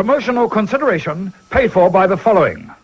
Promotional consideration paid for by the following.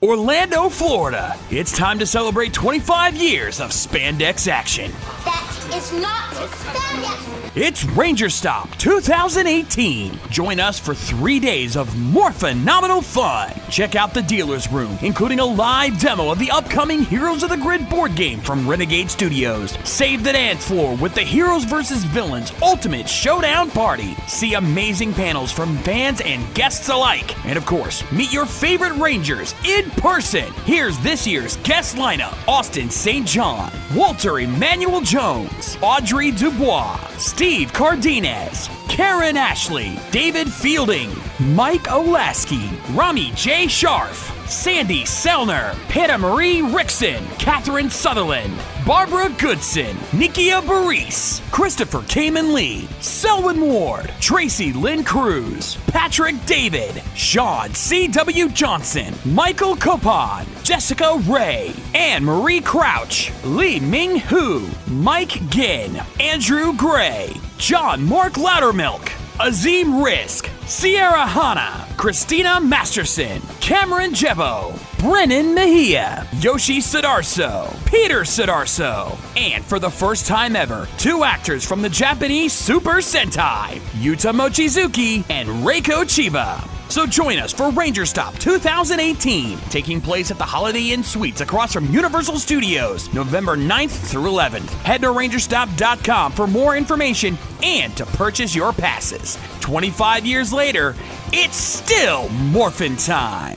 Orlando, Florida. It's time to celebrate 25 years of spandex action. That is not spandex. It's Ranger Stop 2018. Join us for 3 days of more phenomenal fun. Check out the dealer's room, including a live demo of the upcoming Heroes of the Grid board game from Renegade Studios. Save the dance floor with the Heroes vs. Villains Ultimate Showdown Party. See amazing panels from fans and guests alike. And of course, meet your favorite Rangers in person. Here's this year's guest lineup: Austin St. John, Walter Emmanuel Jones, Audrey Dubois, Steve Cardenas, Karen Ashley, David Fielding, Mike Olaski, Rami J. Scharf, Sandy Selner, Hannah Marie Rickson, Catherine Sutherland, Barbara Goodson, Nikia Baris, Christopher Kamen Lee, Selwyn Ward, Tracy Lynn Cruz, Patrick David, Sean C.W. Johnson, Michael Copon, Jessica Ray, Anne Marie Crouch, Lee Ming Hu, Mike Ginn, Andrew Gray, John Mark Loudermilk, Azim Risk, Sierra Hanna, Christina Masterson, Cameron Jebo, Brennan Mejia, Yoshi Sidarso, Peter Sidarso, and for the first time ever, 2 actors from the Japanese Super Sentai, Yuta Mochizuki and Reiko Chiba. So join us for Ranger Stop 2018, taking place at the Holiday Inn Suites across from Universal Studios, November 9th through 11th. Head to rangerstop.com for more information and to purchase your passes. 25 years later, it's still Morphin' time.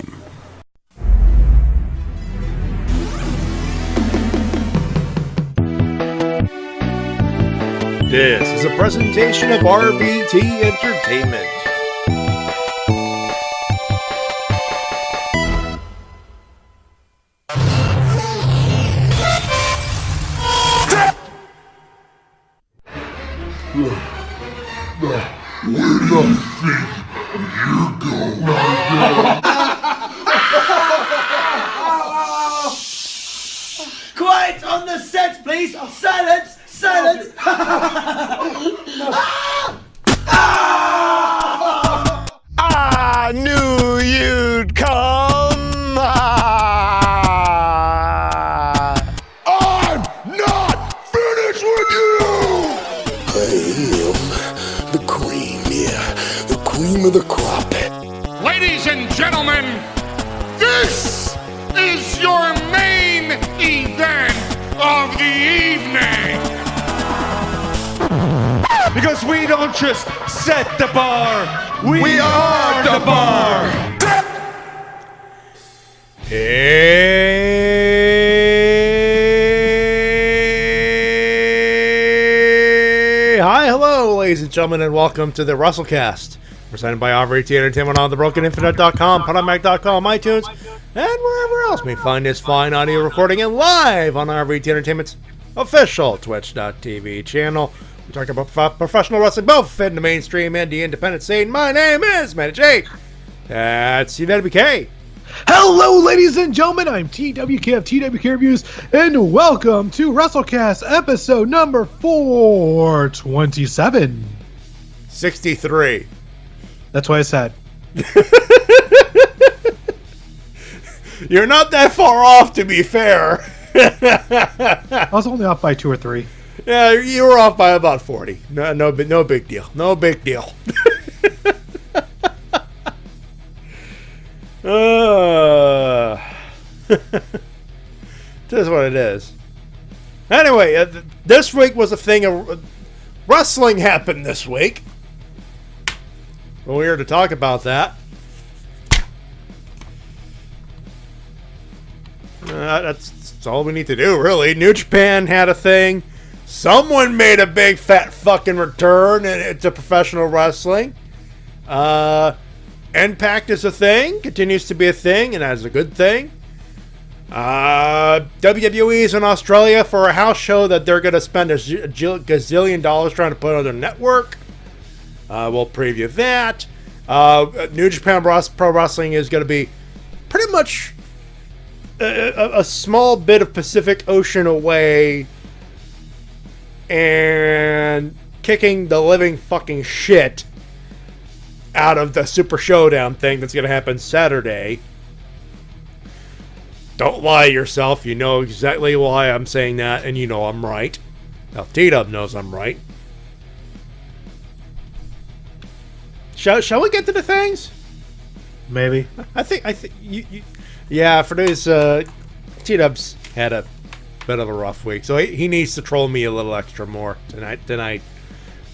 This is a presentation of RVT Entertainment. Quiet on the set, please! Silence! Silence! I knew you'd come. I'm not finished with you! I am the cream, the cream of the crop. Ladies and gentlemen, this is your main event of the evening. Because we don't just set the bar, we are the bar. Hey, hi, hello, ladies and gentlemen, and welcome to the Wrestle-Cast, presented by RVT Entertainment on thebrokeninfinite.com, podmac.com, iTunes, and wherever else we find this fine audio recording and live on RVT Entertainment's official Twitch.tv channel. We talk about professional wrestling, both in the mainstream and the independent scene. My name is Matty J. That's TWK. Hello, ladies and gentlemen. I'm TWK of TWK Reviews, and welcome to Wrestle-Cast episode number 427. 63. That's what I said. You're not that far off, to be fair. I was only off by 2 or 3. Yeah, you were off by about 40. No big deal. No big deal. It is what it is. Anyway, this week was a thing of wrestling happened this week. We're here to talk about that. That's all we need to do, really. New Japan had a thing. Someone made a big fat fucking return to professional wrestling. Impact is a thing, continues to be a thing, and that's a good thing. WWE is in Australia for a house show that they're going to spend a gazillion dollars trying to put on their network. We'll preview that. New Japan Pro Wrestling is going to be pretty much a small bit of Pacific Ocean away and kicking the living fucking shit out of the Super Showdown thing that's going to happen Saturday. Don't lie to yourself. You know exactly why I'm saying that, and you know I'm right. Now, T-Dub knows I'm right. Shall we get to the things? Maybe. I think yeah, for those T-Dub's had a bit of a rough week, so he needs to troll me a little extra more tonight. I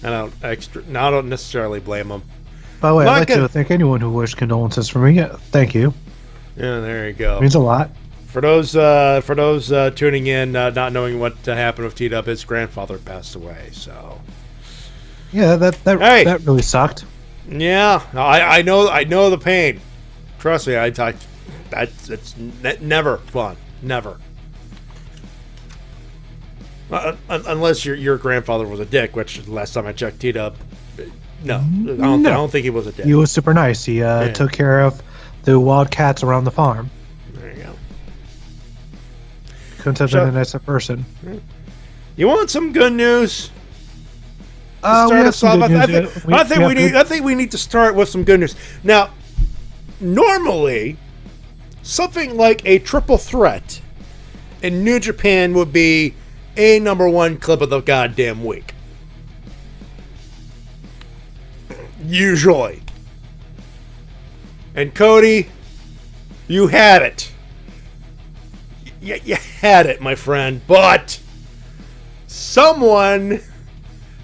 don't necessarily blame him. By the way, I'd like to thank anyone who wished condolences for me. Yeah, thank you. Yeah, there you go. It means a lot. For those tuning in, not knowing what happened with T-Dub, his grandfather passed away. So yeah, that really sucked. Yeah, I know the pain. Trust me, it's never fun, never. Unless your grandfather was a dick, which last time I checked, T-Dub, no, I don't think he was a dick. He was super nice. He took care of the wild cats around the farm. There you go. Couldn't have been a nicer person. You want some good news? I think we need to start with some good news. Now, normally, something like a triple threat in New Japan would be a #1 clip of the goddamn week. Usually. And Cody, you had it. You had it, my friend. But someone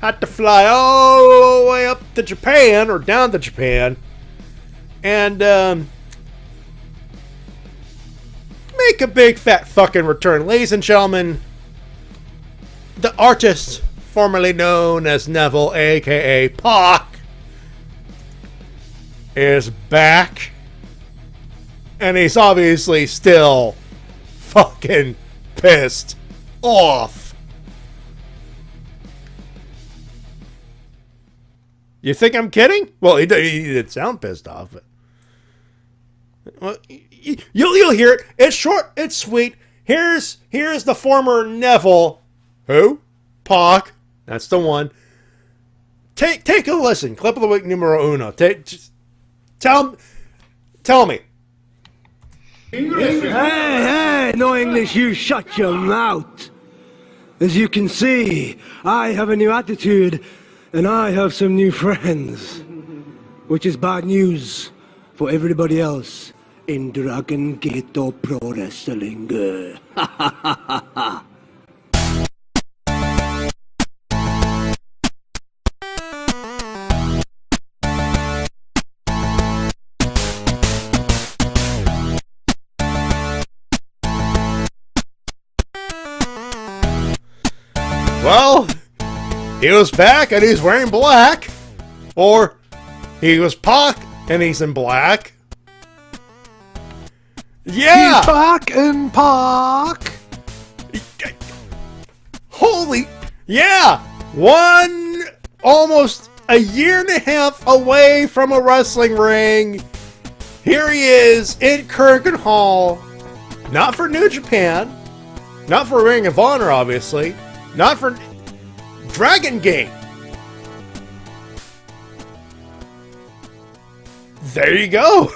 had to fly all the way up to Japan, or down to Japan, and make a big fat fucking return. Ladies and gentlemen, the artist formerly known as Neville, aka Pac, is back, and he's obviously still fucking pissed off. You think I'm kidding? Well, he did sound pissed off, but well, you'll hear it. It's short, it's sweet. Here's the former Neville. Who? Pac. That's the one. Take a listen. Clip of the week numero uno. Just tell me. Hey, no English, you shut your mouth. As you can see, I have a new attitude, and I have some new friends, which is bad news for everybody else in Dragon Gate Pro Wrestling. Well, he was back and he's wearing black. Or he was Pac and he's in black. Yeah! He's Pac and Pac! Holy... Yeah! Almost a year and a half away from a wrestling ring. Here he is in Korakuen Hall. Not for New Japan. Not for Ring of Honor, obviously. Not for Dragon Gate. There you go.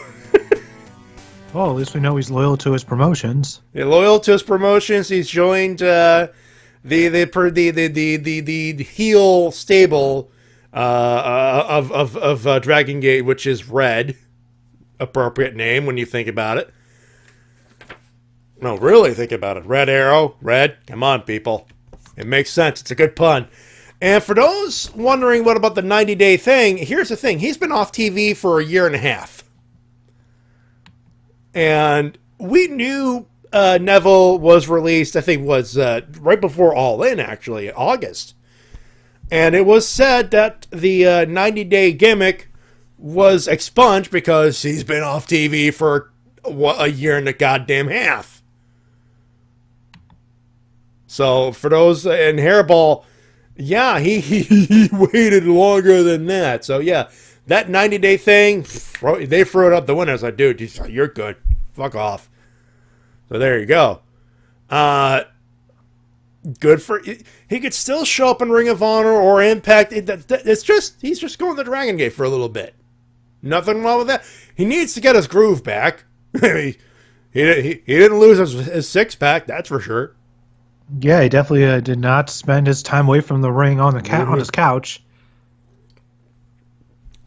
Well, at least we know he's loyal to his promotions. Yeah, loyal to his promotions. He's joined the heel stable of Dragon Gate, which is Red. Appropriate name when you think about it. No, really think about it. Red Arrow, Red. Come on, people. It makes sense. It's a good pun. And for those wondering what about the 90-day thing, here's the thing. He's been off TV for a year and a half. And we knew Neville was released, I think was right before All In, actually, August. And it was said that the 90-day gimmick was expunged because he's been off TV for a year and a goddamn half. So for those in Hairball, yeah, he waited longer than that. So yeah, that 90-day thing, they threw it up the window. I was like, dude, you're good. Fuck off. So there you go. Good for... He could still show up in Ring of Honor or Impact. It's just... He's just going to Dragon Gate for a little bit. Nothing wrong with that. He needs to get his groove back. he didn't lose his six-pack, that's for sure. Yeah, he definitely did not spend his time away from the ring on on his couch.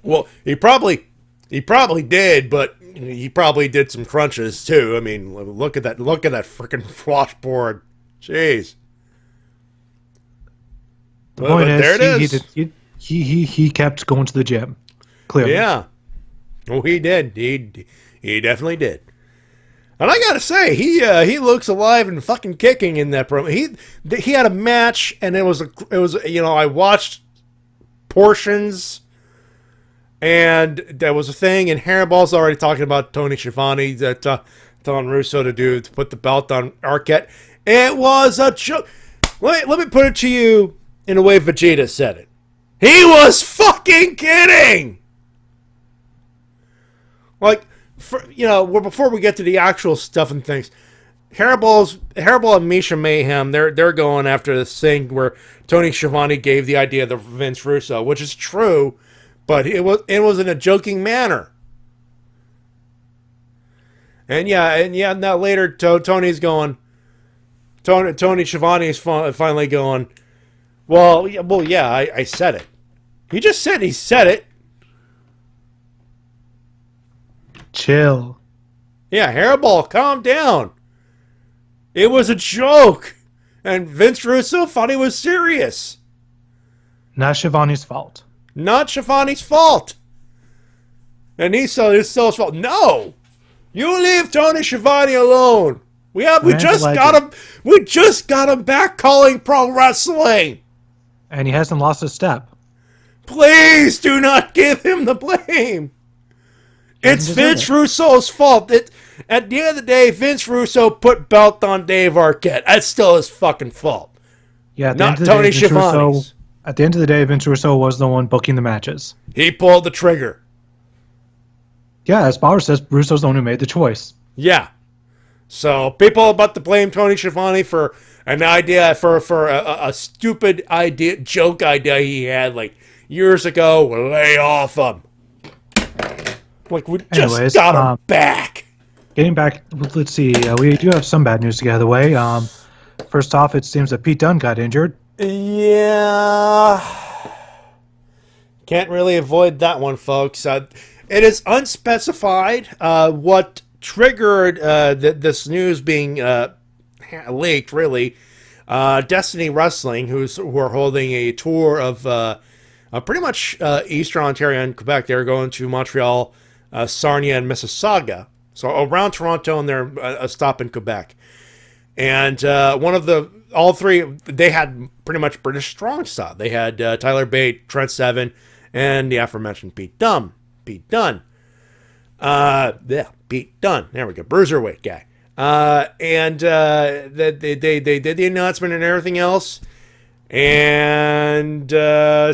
Well, he probably did, but he probably did some crunches too. I mean, look at that freaking washboard. Jeez. The point is, there it is. He kept going to the gym. Clearly. Yeah. Oh, he did. He definitely did. And I gotta say, he looks alive and fucking kicking in that promo. He had a match, and it was I watched portions, and there was a thing, and Hairball's already talking about Tony Schiavone telling Russo to put the belt on Arquette. It was a joke. Let me put it to you in the way Vegeta said it. He was fucking kidding. Like, before we get to the actual stuff and things, Hairball and Misha Mayhem, they're going after this thing where Tony Schiavone gave the idea to Vince Russo, which is true, but it was in a joking manner. And now later Tony's going. Tony Schiavone is finally going. Well, yeah, I said it. He just said he said it. Chill. Yeah, Hairball, calm down. It was a joke. And Vince Russo thought he was serious. Not Schiavone's fault. Not Schiavone's fault. And it's still his fault. No! You leave Tony Schiavone alone. We just got him back calling pro wrestling. And he hasn't lost a step. Please do not give him the blame. It's Vince Russo's fault. At the end of the day, Vince Russo put belt on Dave Arquette. That's still his fucking fault. Yeah, not Tony Schiavone's. At the end of the day, Vince Russo was the one booking the matches. He pulled the trigger. Yeah, as Bauer says, Russo's the one who made the choice. Yeah. So people are about to blame Tony Schiavone for an idea, for a stupid joke idea he had like years ago. Lay off him. Like, we just got him back. Getting back, let's see. We do have some bad news to get out of the way. First off, it seems that Pete Dunne got injured. Yeah. Can't really avoid that one, folks. It is unspecified what triggered this news being leaked, really. Destiny Wrestling, who are holding a tour of pretty much Eastern Ontario and Quebec. They're going to Montreal, Sarnia, and Mississauga. So around Toronto, and they're a stop in Quebec. And all three, they had pretty much British strong style. They had Tyler Bate, Trent Seven, and the aforementioned Pete Dunne. Pete Dunne. Pete Dunne. There we go. Bruiserweight guy. And they did the announcement and everything else. And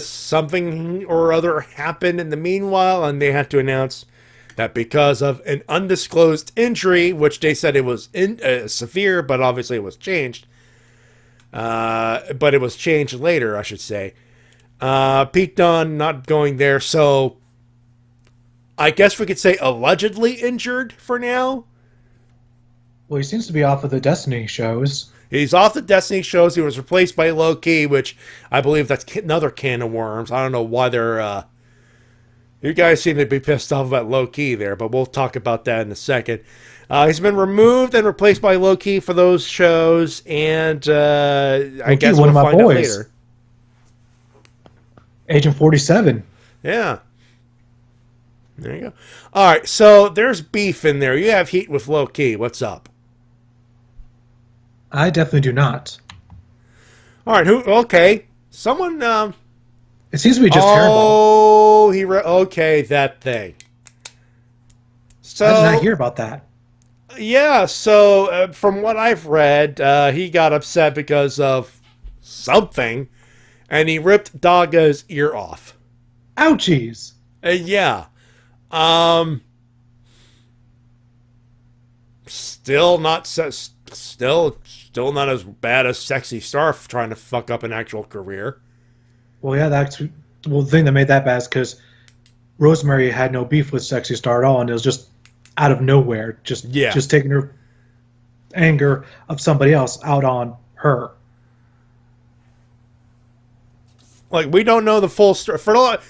something or other happened in the meanwhile, and they had to announce that because of an undisclosed injury, which they said it was severe, but obviously it was changed. But it was changed later, I should say. Pete Dunne not going there, so I guess we could say allegedly injured for now. Well, he seems to be off of the Destiny shows. He's off the Destiny shows. He was replaced by Low Key, which I believe that's another can of worms. I don't know why they're... you guys seem to be pissed off about Low Key there, but we'll talk about that in a second. He's been removed and replaced by Low Key for those shows, and I guess we'll find out later. Agent 47. Yeah. There you go. All right, so there's beef in there. You have heat with Low Key. What's up? I definitely do not. All right, okay. Someone... it seems to be just terrible. Okay, that thing. So, I did not hear about that. Yeah, so from what I've read, he got upset because of something, and he ripped Daga's ear off. Ouchies. Yeah. Still not as bad as Sexy Star trying to fuck up an actual career. Well, yeah, the thing that made that bad is because Rosemary had no beef with Sexy Star at all, and it was just out of nowhere, just taking her anger of somebody else out on her. Like, we don't know the full story. For a lot,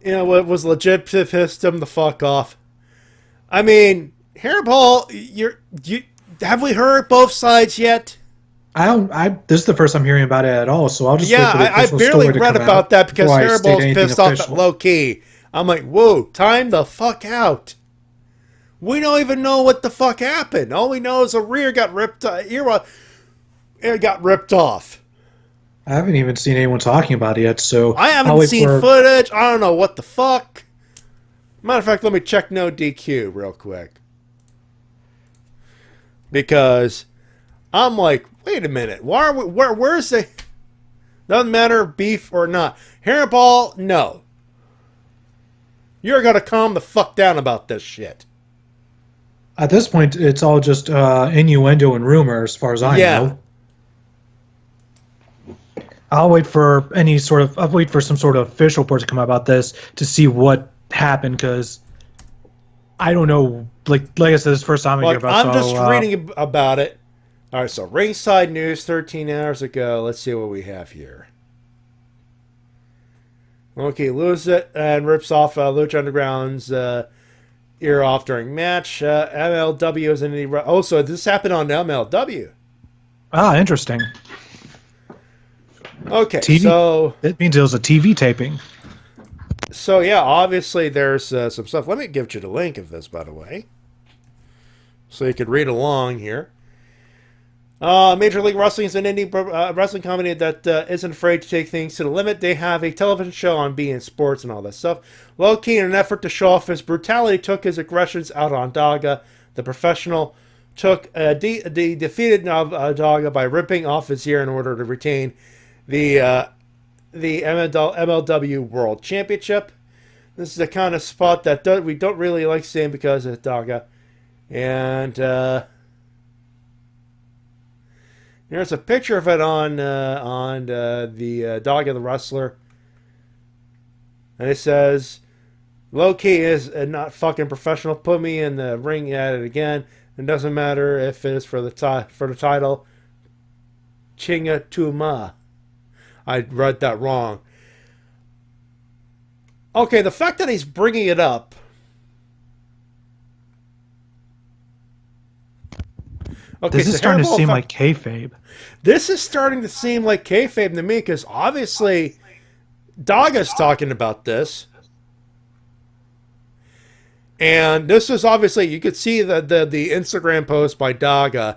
what was legit to piss him the fuck off. I mean, Hairball, have we heard both sides yet? This is the first I'm hearing about it at all, so I'll just wait for the I official barely story to read come about out that because before I state Hairball's anything pissed off at official. low key. I'm like, whoa, time the fuck out. We don't even know what the fuck happened. All we know is a rear got ripped. Ear got ripped off. I haven't even seen anyone talking about it yet, so I haven't seen footage. I don't know what the fuck. Matter of fact, let me check no DQ real quick. Because I'm like, wait a minute. Why are we, where's the... Doesn't matter, beef or not. Hairball, no. You're going to calm the fuck down about this shit. At this point, it's all just innuendo and rumor, as far as I know. I'll wait for some sort of official report to come out about this to see what happened, because I don't know. Like I said, this is the first time I hear about it. I'm just reading about it. All right, so Ringside News 13 hours ago. Let's see what we have here. Okay, loses it and rips off Lucha Underground's ear off during match. MLW is in the... Oh, so this happened on MLW. Ah, interesting. Okay, TV? so... It means it was a TV taping. So, yeah, obviously there's some stuff. Let me give you the link of this, by the way. So you could read along here. Major League Wrestling is an indie wrestling company that isn't afraid to take things to the limit. They have a television show on beIN Sports and all that stuff. Low-key, in an effort to show off his brutality, took his aggressions out on Daga. The professional defeated Daga by ripping off his ear in order to retain the MLW World Championship. This is the kind of spot that we don't really like seeing because of Daga. And there's a picture of it on the Daga the Wrestler. And it says, low-key is not fucking professional. Put me in the ring at it again. It doesn't matter if it's for the title. Chinga Tuma. I read that wrong. Okay, the fact that he's bringing it up. Okay, this is starting to seem like kayfabe. This is starting to seem like kayfabe to me, because obviously Daga's talking about this. And this is obviously, you could see the Instagram post by Daga.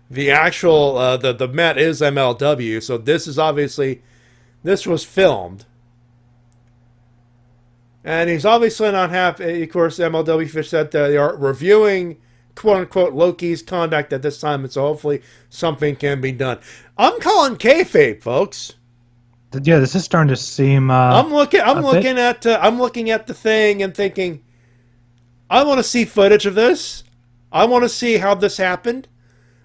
The actual, the Met is MLW, so this is obviously, this was filmed. And he's obviously not happy. Of course, MLW Fish said that they are reviewing, quote-unquote, Loki's conduct at this time, and so hopefully something can be done. I'm calling kayfabe, folks. Yeah, this is starting to seem... I'm looking at the thing and thinking, I want to see footage of this. I want to see how this happened.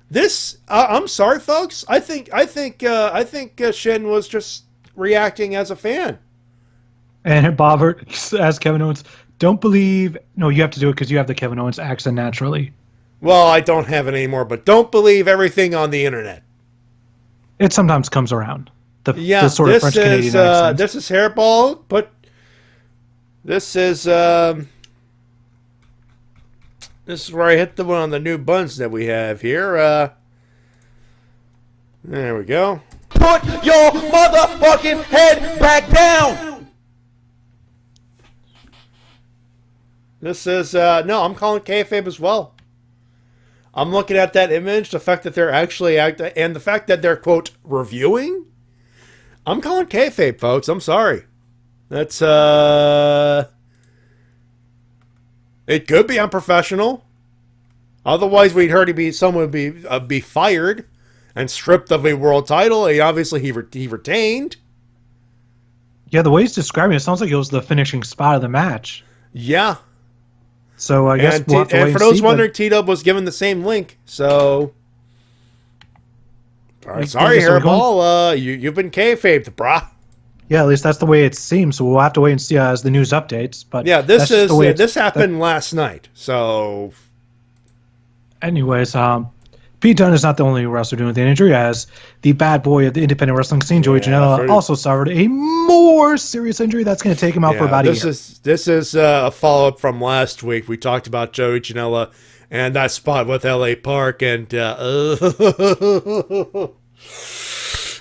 This, I'm sorry, folks. I think Shin was just reacting as a fan. And Bob asked Kevin Owens, don't believe... No, you have to do it because you have the Kevin Owens accent naturally. Well, I don't have it anymore, but don't believe everything on the internet. It sometimes comes around. The sort of French-Canadian accent. This is Hairball, but this is where I hit the one on the new buns that we have here. There we go. Put your motherfucking head back down! This is, no, I'm calling kayfabe as well. I'm looking at that image, the fact that they're actually acting, and the fact that they're, quote, reviewing. I'm calling kayfabe, folks. I'm sorry. That's, it could be unprofessional. Otherwise, we'd heard someone would be fired and stripped of a world title. Obviously, he retained. Yeah, the way he's describing it sounds like it was the finishing spot of the match. Yeah. So I guess we'll have to wait and for those wondering, T-Dub was given the same link. So, all right, sorry, Hairball. You've been kayfabed, brah. Yeah, at least that's the way it seems. So we'll have to wait and see as the news updates. But yeah, this happened last night. So, anyways, Pete Dunne is not the only wrestler dealing with an injury, as the bad boy of the independent wrestling scene, Joey Janela, also suffered a more serious injury that's going to take him out for about a year. This is a follow-up from last week. We talked about Joey Janela and that spot with L.A. Park, and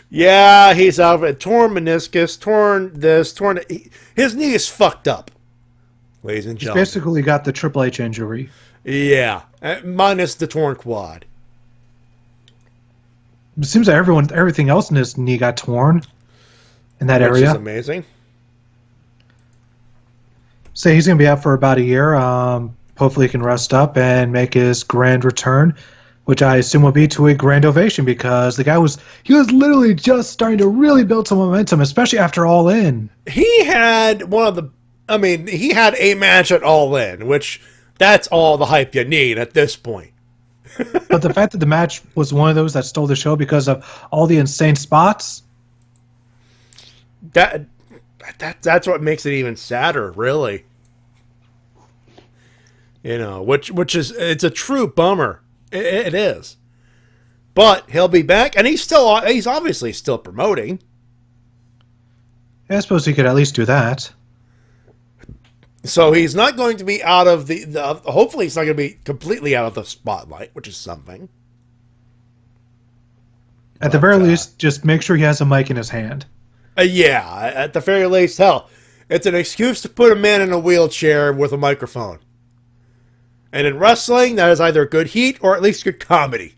yeah, he's out of it. Torn meniscus, torn. His knee is fucked up, ladies and gentlemen. He's basically got the Triple H injury. Yeah, minus the torn quad. It seems like everything else in his knee got torn in that area. Which is amazing. So he's going to be out for about a year. Hopefully he can rest up and make his grand return, which I assume will be to a grand ovation, because the guy was literally just starting to really build some momentum, especially after All In. He had he had a match at All In, which that's all the hype you need at this point. But the fact that the match was one of those that stole the show because of all the insane spots, that's what makes it even sadder, really. You know, which is, it's a true bummer. It is. But he'll be back, and he's obviously still promoting. I suppose he could at least do that. So he's not going to be out of the hopefully he's not going to be completely out of the spotlight, which is something. At the very least, just make sure he has a mic in his hand. Yeah, at the very least, hell, it's an excuse to put a man in a wheelchair with a microphone. And in wrestling, that is either good heat or at least good comedy.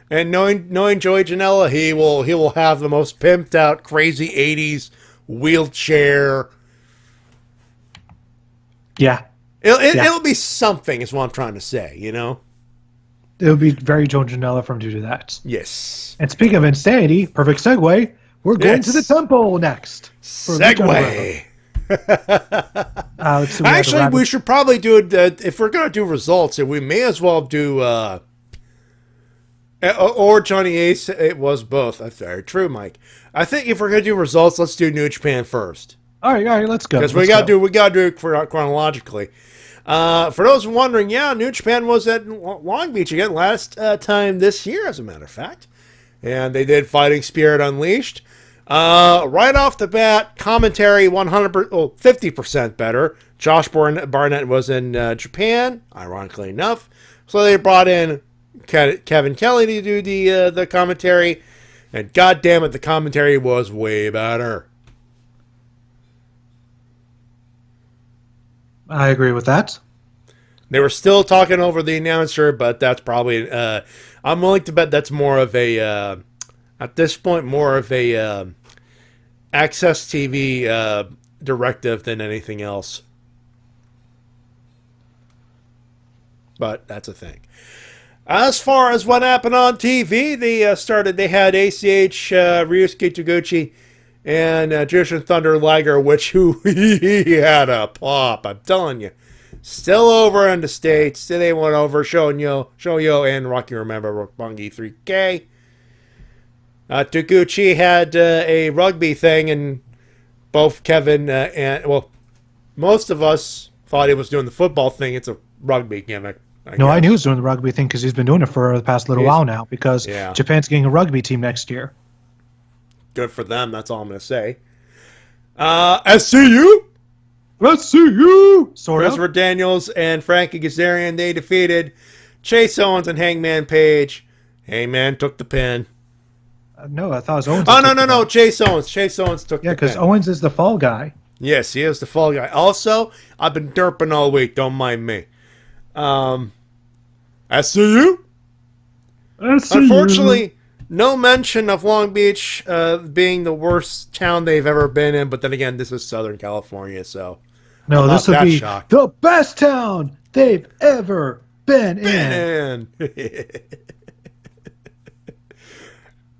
And knowing Joey Janela, he will have the most pimped out, crazy 80s wheelchair. Yeah. It'll be something, is what I'm trying to say, you know? It would be very Joe Janela for him to do that. Yes. And speaking of insanity, perfect segue, we're going to the temple next. Segue. Actually, we should probably do it, if we're going to do results, we may as well do, or Johnny Ace, it was both. That's very true, Mike. I think if we're going to do results, let's do New Japan first. All right, let's go. Because we got to do it chronologically. For those wondering, New Japan was at Long Beach again last time this year, as a matter of fact. And they did Fighting Spirit Unleashed. Right off the bat, commentary 50% better. Josh Barnett was in Japan, ironically enough. So they brought in Kevin Kelly to do the commentary. And God damn it, the commentary was way better. I agree with that. They were still talking over the announcer, but that's probably... I'm willing to bet that's more of a... at this point, more of a Access TV directive than anything else. But that's a thing. As far as what happened on TV, they had ACH, Ryusuke Taguchi, and Jushin Thunder Liger, he had a pop, I'm telling you. Still over in the States. They went over Shoyo and Rocky Remember Roppongi 3K. Taguchi had a rugby thing, and both Kevin most of us thought he was doing the football thing. It's a rugby gimmick. I knew he was doing the rugby thing because he's been doing it for the past little while now, because Japan's getting a rugby team next year. Good for them, that's all I'm going to say. SCU? Christopher Daniels and Frankie Kazarian, they defeated Chase Owens and Hangman Page. Hangman took the pin. No, I thought it was Owens. Oh, no, Chase Owens. Chase Owens took the pin. Yeah, because Owens is the fall guy. Yes, he is the fall guy. Also, I've been derping all week, don't mind me. SCU? Unfortunately, no mention of Long Beach being the worst town they've ever been in, but then again, this is Southern California, so... No, this would be the best town they've ever been in.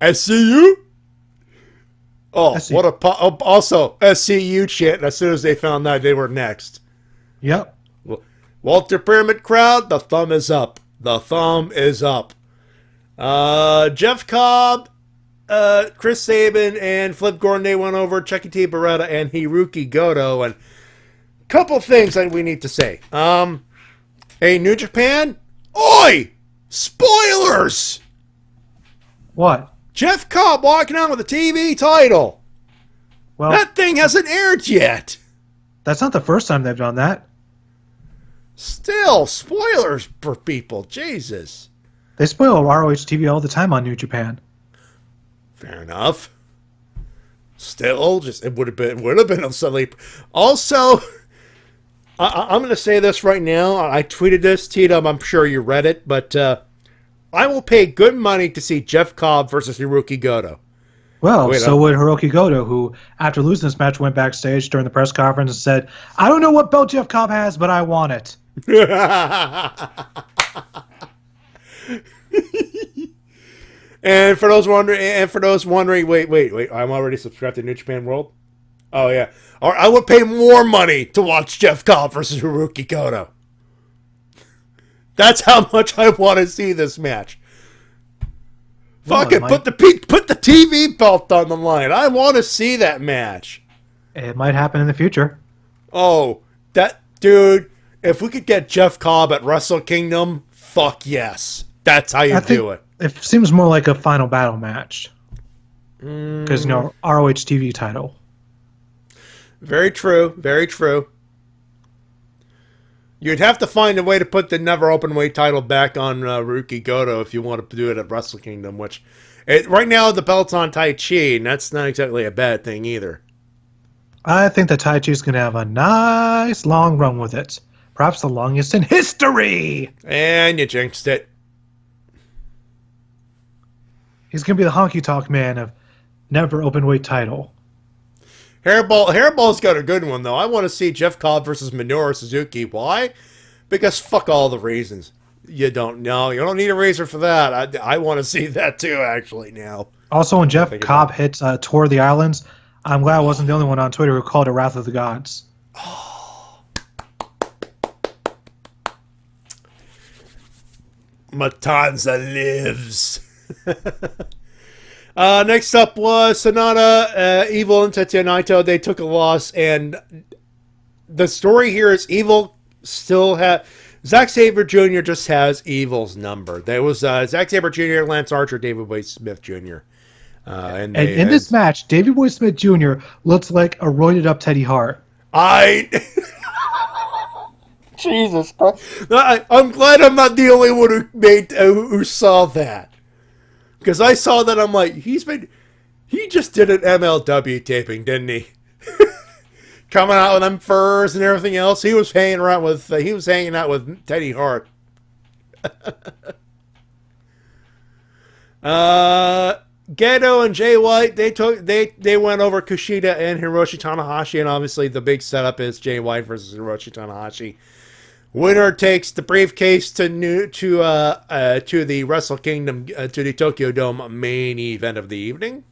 SCU? Oh, SCU. What a... also, SCU chant, as soon as they found out they were next. Yep. Walter Pyramid crowd, the thumb is up. The thumb is up. Jeff Cobb Chris Sabin and Flip Gordon, they went over Chucky T. Beretta and Hiroki Goto, and a couple things that we need to say. Hey, New Japan? Oi! Spoilers! What? Jeff Cobb walking out with a TV title. Well, that thing hasn't aired yet. That's not the first time they've done that. Still, spoilers for people. Jesus. They spoil ROH TV all the time on New Japan. Fair enough. Still, just it would have been a silly. Also, I'm going to say this right now. I tweeted this, T-Dub. I'm sure you read it, but I will pay good money to see Jeff Cobb versus Hiroki Goto. Well, so would Hiroki Goto, who, after losing this match, went backstage during the press conference and said, "I don't know what belt Jeff Cobb has, but I want it." And for those wondering, wait, I'm already subscribed to New Japan World. Oh yeah, or I would pay more money to watch Jeff Cobb versus Hiroki Goto. That's how much I want to see this match. Fuck it, put the TV belt on the line. I want to see that match. It might happen in the future. Oh, that dude! If we could get Jeff Cobb at Wrestle Kingdom, fuck yes. That's how you do it. It seems more like a final battle match. Because, ROH TV title. Very true. Very true. You'd have to find a way to put the never open weight title back on Hiroki Goto if you want to do it at Wrestle Kingdom, which right now the belt's on Tai Chi, and that's not exactly a bad thing either. I think that Tai Chi's going to have a nice long run with it. Perhaps the longest in history! And you jinxed it. He's going to be the honky talk man of never open weight title. Hairball's got a good one, though. I want to see Jeff Cobb versus Minoru Suzuki. Why? Because fuck all the reasons. You don't know. You don't need a reason for that. I want to see that, too, actually, now. Also, when Jeff Cobb hits Tour of the Islands, I'm glad I wasn't the only one on Twitter who called it Wrath of the Gods. Matanza lives. Next up was Sonata, Evil, and Tetsuya Naito. They took a loss, and the story here is Evil still has... Zack Sabre Jr. just has Evil's number. There was Zack Sabre Jr., Lance Archer, David Boy Smith Jr. And in this match, Davey Boy Smith Jr. looks like a roided up Teddy Hart. Jesus Christ. I'm glad I'm not the only one who saw that. Because I saw that, I'm like, he just did an MLW taping, didn't he? Coming out with them furs and everything else. He was hanging out with Teddy Hart. Gedo and Jay White, they went over Kushida and Hiroshi Tanahashi, and obviously the big setup is Jay White versus Hiroshi Tanahashi. Winner takes the briefcase to the Wrestle Kingdom, to the Tokyo Dome main event of the evening.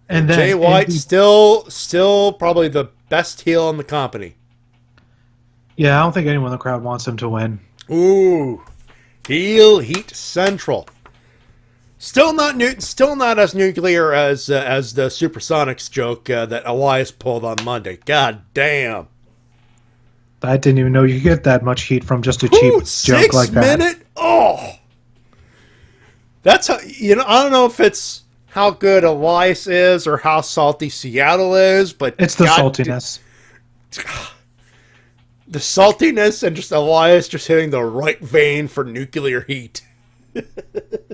And then Jay White still probably the best heel in the company. Yeah, I don't think anyone in the crowd wants him to win. Ooh, heel heat central. Still not as nuclear as the Supersonics joke that Elias pulled on Monday. God damn. I didn't even know you could get that much heat from just a cheap joke like that. 6 minute? Oh, that's how, I don't know if it's how good Elias is or how salty Seattle is, but it's the saltiness. The saltiness and just Elias just hitting the right vein for nuclear heat.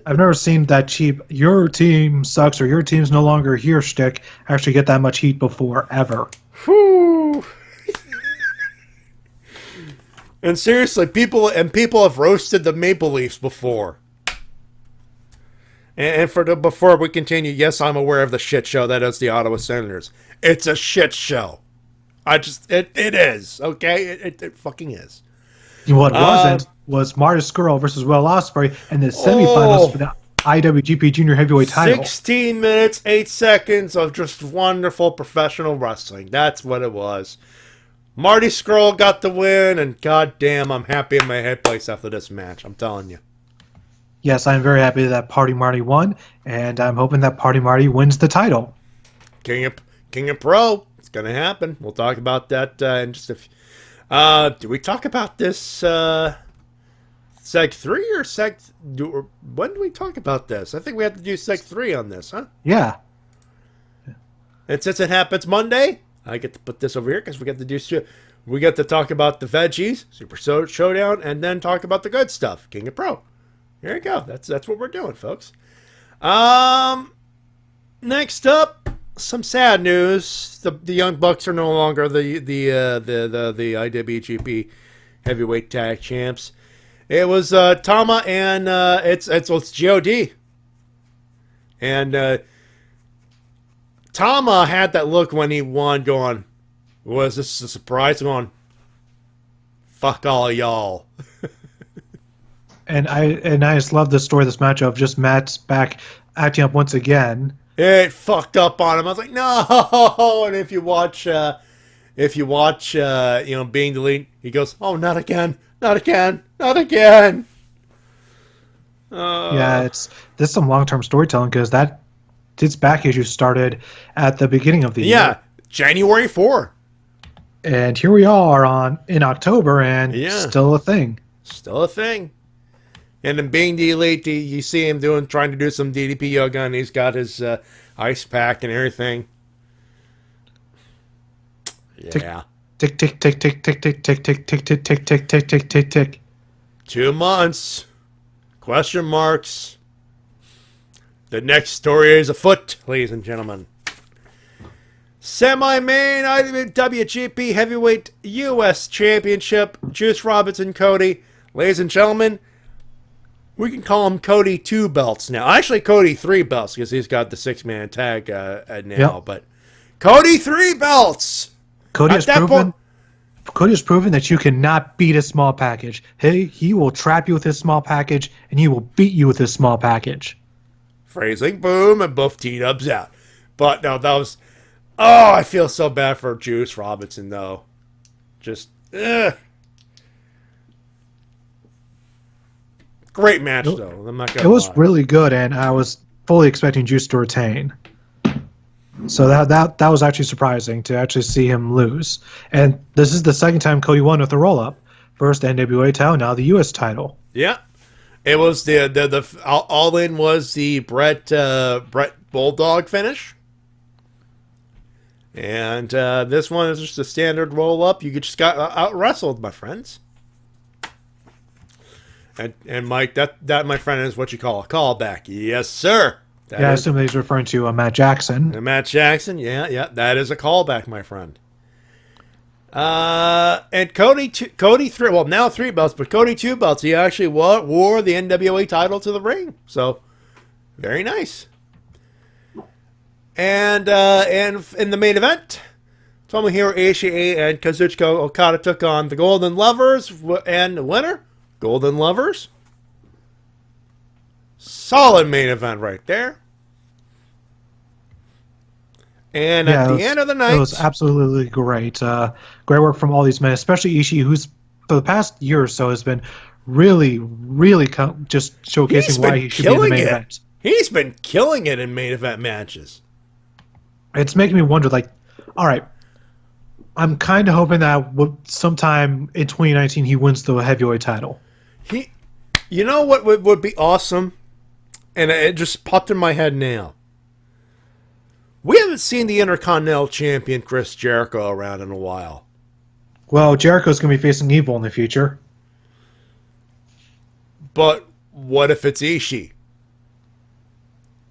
I've never seen that cheap "your team sucks" or "your team's no longer here" shtick actually get that much heat before, ever. Whew. And seriously, people have roasted the Maple Leafs before. And before we continue, yes, I'm aware of the shit show that is the Ottawa Senators. It's a shit show. It is, okay? It fucking is. What wasn't was Marty Scurll versus Will Ospreay in the semifinals for the IWGP Junior Heavyweight title. 16 minutes, 8 seconds of just wonderful professional wrestling. That's what it was. Marty Scurll got the win, and goddamn, I'm happy in my head place after this match. I'm telling you. Yes, I'm very happy that Party Marty won, and I'm hoping that Party Marty wins the title. King of Pro. It's going to happen. We'll talk about that in just a few. Do we talk about this Seg 3 or when do we talk about this? I think we have to do Seg 3 on this, huh? Yeah. And since it happens Monday, I get to put this over here because we get to talk about the veggies, Super Showdown, and then talk about the good stuff, King of Pro. There you go. That's what we're doing, folks. Next up, some sad news. The Young Bucks are no longer the IWGP Heavyweight Tag Champs. It was Tama and it's God. And Tama had that look when he won, going, "Was this a surprise?" Going, "Fuck all y'all." And I just love the story of this match of just Matt's back acting up once again. It fucked up on him. I was like, no. And if you watch, Being Deleted, he goes, "Oh, not again, not again, not again." Yeah, this is some long-term storytelling because its back issue started at the beginning of the year. Yeah, January 4. And here we are in October, and still a thing. Still a thing. And then Being the Elite, you see him trying to do some DDP yoga, and he's got his ice pack and everything. Yeah. Tick, tick, tick, tick, tick, tick, tick, tick, tick, tick, tick, tick, tick, tick, tick, tick. 2 months. Question marks. The next story is afoot, ladies and gentlemen. Semi-main IWGP Heavyweight U.S. Championship. Juice Robinson, Cody. Ladies and gentlemen, we can call him Cody 2 belts now. Actually, Cody 3 belts because he's got the 6-man tag now. Yep. But Cody 3 belts. Cody has proven that you cannot beat a small package. Hey, he will trap you with his small package, and he will beat you with his small package. Phrasing, boom, and both T-dubs out. But no, that was... Oh, I feel so bad for Juice Robinson, though. Just, great match, though. I'm not gonna was lie. really good, and I was fully expecting Juice to retain. So that was actually surprising to actually see him lose. And this is the second time Cody won with a roll-up. First NWA title, now the U.S. title. Yeah. It was the all-in was the Brett Bulldog finish. And this one is just a standard roll-up. You just got out-wrestled, my friends. And Mike, that, my friend, is what you call a callback. Yes, sir. I assume he's referring to Matt Jackson. Matt Jackson, yeah, that is a callback, my friend. And Cody 3, well, now 3 belts, but Cody 2 belts. He actually wore the NWA title to the ring. So, very nice. And in the main event, Tomohiro Ishii and Kazuchika Okada took on the Golden Lovers, and the winner, Golden Lovers. Solid main event right there. And at the end of the night... It was absolutely great. Great work from all these men, especially Ishii, who's, for the past year or so, has been really, really just showcasing why he should be in the main event. He's been killing it in main event matches. It's making me wonder, all right, I'm kind of hoping that sometime in 2019 he wins the heavyweight title. You know what would be awesome? And it just popped in my head now. We haven't seen the Intercontinental Champion Chris Jericho around in a while. Well, Jericho's going to be facing Evil in the future. But what if it's Ishii?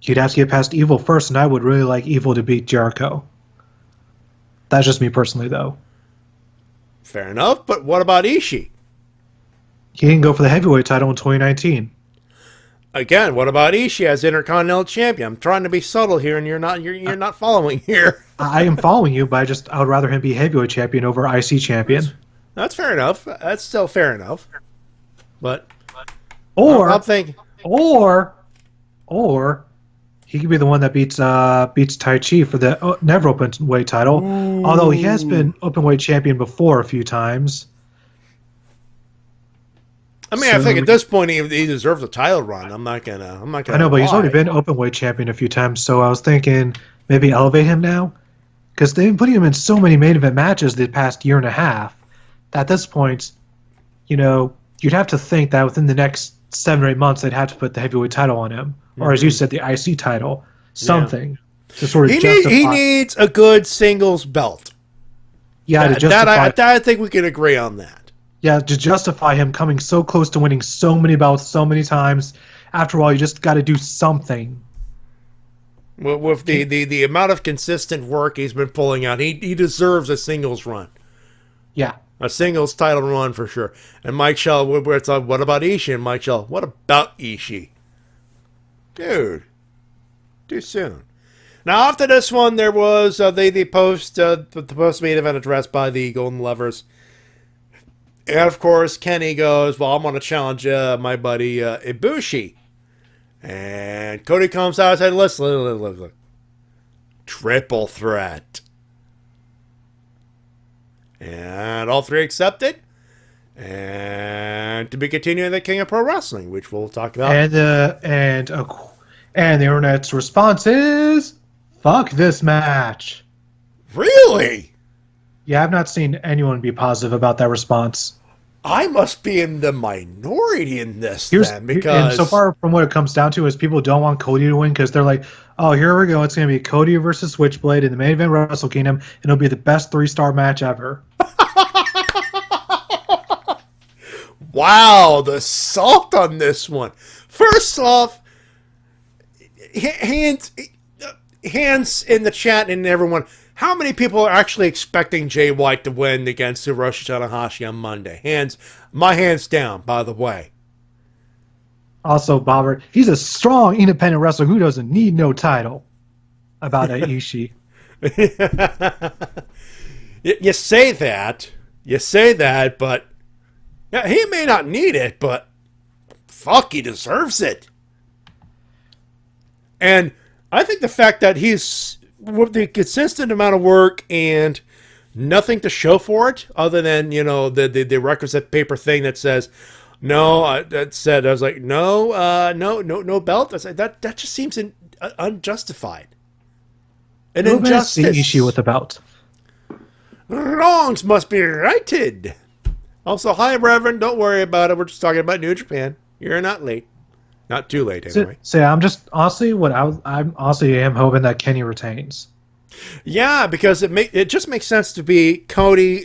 You'd have to get past Evil first, and I would really like Evil to beat Jericho. That's just me personally, though. Fair enough, but what about Ishii? He can go for the heavyweight title in 2019. Again, what about Ishii as Intercontinental Champion? I'm trying to be subtle here, and you're not following here. I am following you, but I would rather him be heavyweight champion over IC champion. That's fair enough. That's still fair enough. But I'm thinking, or he could be the one that beats Tai Chi for the never openweight title. Ooh. Although he has been openweight champion before a few times. I mean, I think at this point he deserves a title run. I'm not gonna. I know, but he's already been openweight champion a few times, so I was thinking maybe elevate him now, because they've been putting him in so many main event matches the past year and a half. That at this point, you'd have to think that within the next 7 or 8 months they'd have to put the heavyweight title on him, or as you said, the IC title, something to sort of justify. He needs a good singles belt. Yeah, to justify. I think we can agree on that. Yeah, to justify him coming so close to winning so many belts so many times. After all, you just got to do something. With the amount of consistent work he's been pulling out, he deserves a singles run. Yeah. A singles title run for sure. And Mike Shell, what about Ishii? And Mike Shell, what about Ishii? Dude, too soon. Now after this one, there was the post-main event address by the Golden Lovers. And of course, Kenny goes, well, I'm going to challenge my buddy Ibushi. And Cody comes out and said, listen. Triple threat. And all three accepted. And to be continuing the King of Pro Wrestling, which we'll talk about. And the internet's response is, fuck this match. Really? Yeah, I've not seen anyone be positive about that response. I must be in the minority in this because... And so far from what it comes down to is people don't want Cody to win because they're like, oh, here we go. It's going to be Cody versus Switchblade in the main event Wrestle Kingdom, and it'll be the best 3-star match ever. Wow, the salt on this one. First off, hands in the chat and everyone... How many people are actually expecting Jay White to win against Hiroshi Tanahashi on Monday? My hands down, by the way. Also, Bobber, he's a strong independent wrestler who doesn't need no title. About Ishii. You say that, but yeah, he may not need it, but fuck, he deserves it. And I think the fact that he's with the consistent amount of work and nothing to show for it other than, the requisite paper thing that says, no, that said, I was like, no belt. I said, that just seems unjustified. An injustice. Issue with the belt. Wrongs must be righted. Also, hi, Reverend. Don't worry about it. We're just talking about New Japan. You're not late. Not too late, anyway. So I'm just honestly I'm hoping that Kenny retains. Yeah, because it just makes sense to be Kenny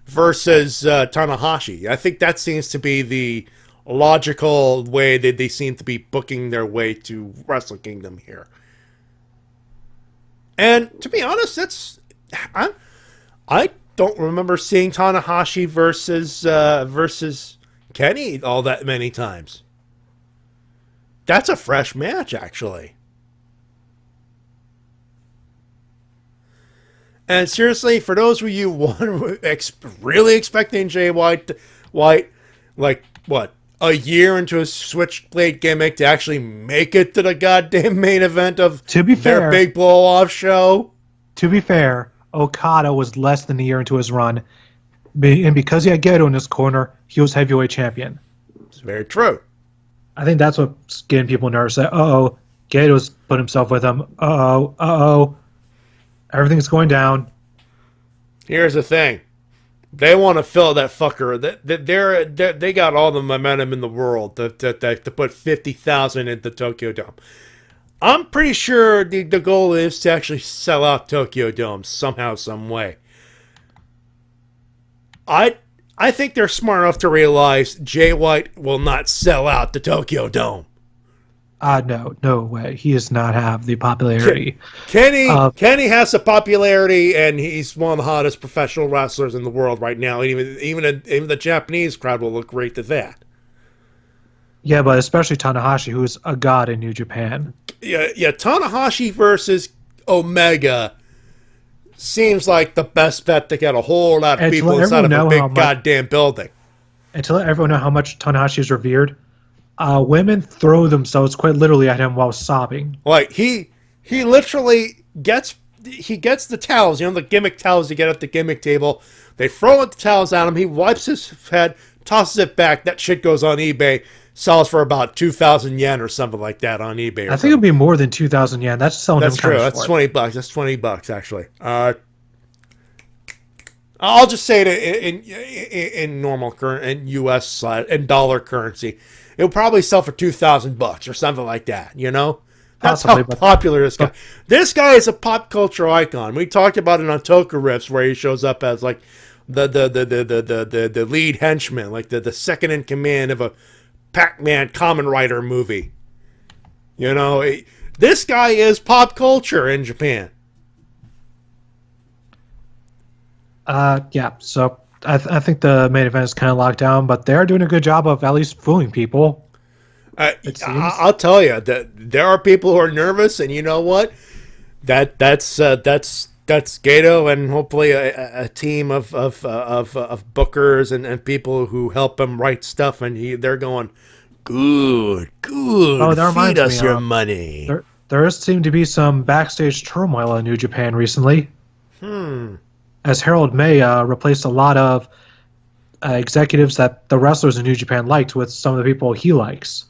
versus Tanahashi. I think that seems to be the logical way that they seem to be booking their way to Wrestle Kingdom here. And to be honest, I don't remember seeing Tanahashi versus Kenny all that many times. That's a fresh match, actually. And seriously, for those of you really expecting Jay White, like, what, a year into a Switchblade gimmick to actually make it to the goddamn main event of their big blow-off show? To be fair, Okada was less than a year into his run. And because he had Gedo in his corner, he was heavyweight champion. It's very true. I think that's what's getting people nervous. That, Gato's put himself with him. Everything's going down. Here's the thing. They want to fill that fucker. They got all the momentum in the world to put 50,000 into Tokyo Dome. I'm pretty sure the goal is to actually sell out Tokyo Dome somehow, some way. I think they're smart enough to realize Jay White will not sell out the Tokyo Dome. No way. He does not have the popularity. Kenny has the popularity, and he's one of the hottest professional wrestlers in the world right now. Even the Japanese crowd will look great to that. Yeah, but especially Tanahashi, who is a god in New Japan. Yeah. Tanahashi versus Omega seems like the best bet to get a whole lot of people inside of a big goddamn building. And to let everyone know how much Tanahashi is revered, women throw themselves quite literally at him while sobbing. Like, he literally gets he gets the towels, the gimmick towels you get at the gimmick table. They throw the towels at him. He wipes his head, tosses it back. That shit goes on eBay. Sells for about 2,000 yen or something like that on eBay. I think it would be more than 2,000 yen. That's selling. That's true. That's $20. That's $20 actually. I'll just say it in normal current in U.S. side in dollar currency. It'll probably sell for $2,000 or something like that. That's Possibly, how popular this guy. This guy is a pop culture icon. We talked about it on Toka Riffs, where he shows up as like the lead henchman, like the second in command of a Pac-Man Kamen Rider movie. This guy is pop culture in Japan. Yeah. So I think the main event is kind of locked down, but they're doing a good job of at least fooling people. I'll tell you that there are people who are nervous, and you know what? That's Gato and hopefully a team of bookers and people who help him write stuff, and they're going, good. Oh, that reminds feed us me, your money. There seemed to be some backstage turmoil in New Japan recently. As Harold May replaced a lot of executives that the wrestlers in New Japan liked with some of the people he likes.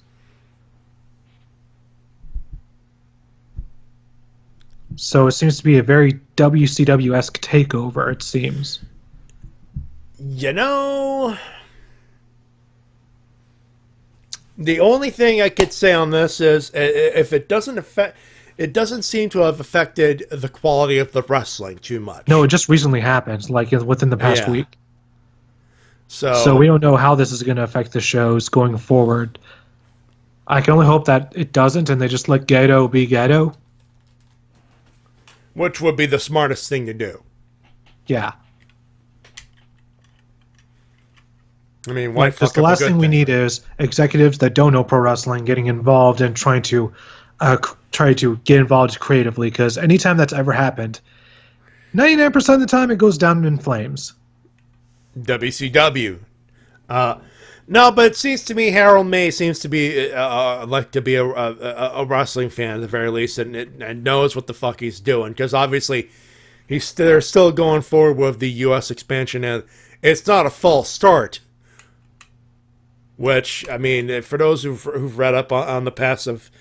So it seems to be a very WCW-esque takeover, it seems. The only thing I could say on this is if it doesn't seem to have affected the quality of the wrestling too much. No, it just recently happened, like within the past week. So we don't know how this is going to affect the shows going forward. I can only hope that it doesn't, and they just let Gato be Gato. Which would be the smartest thing to do. Yeah. I mean, why because the last thing we need is executives that don't know pro wrestling getting involved and trying to get involved creatively. Because anytime that's ever happened, 99% of the time it goes down in flames. WCW. No, but it seems to me Harold May seems to be like to be a wrestling fan at the very least, and knows what the fuck he's doing, because obviously they're still going forward with the U.S. expansion, and it's not a false start. Which, I mean, for those who've read up on the past of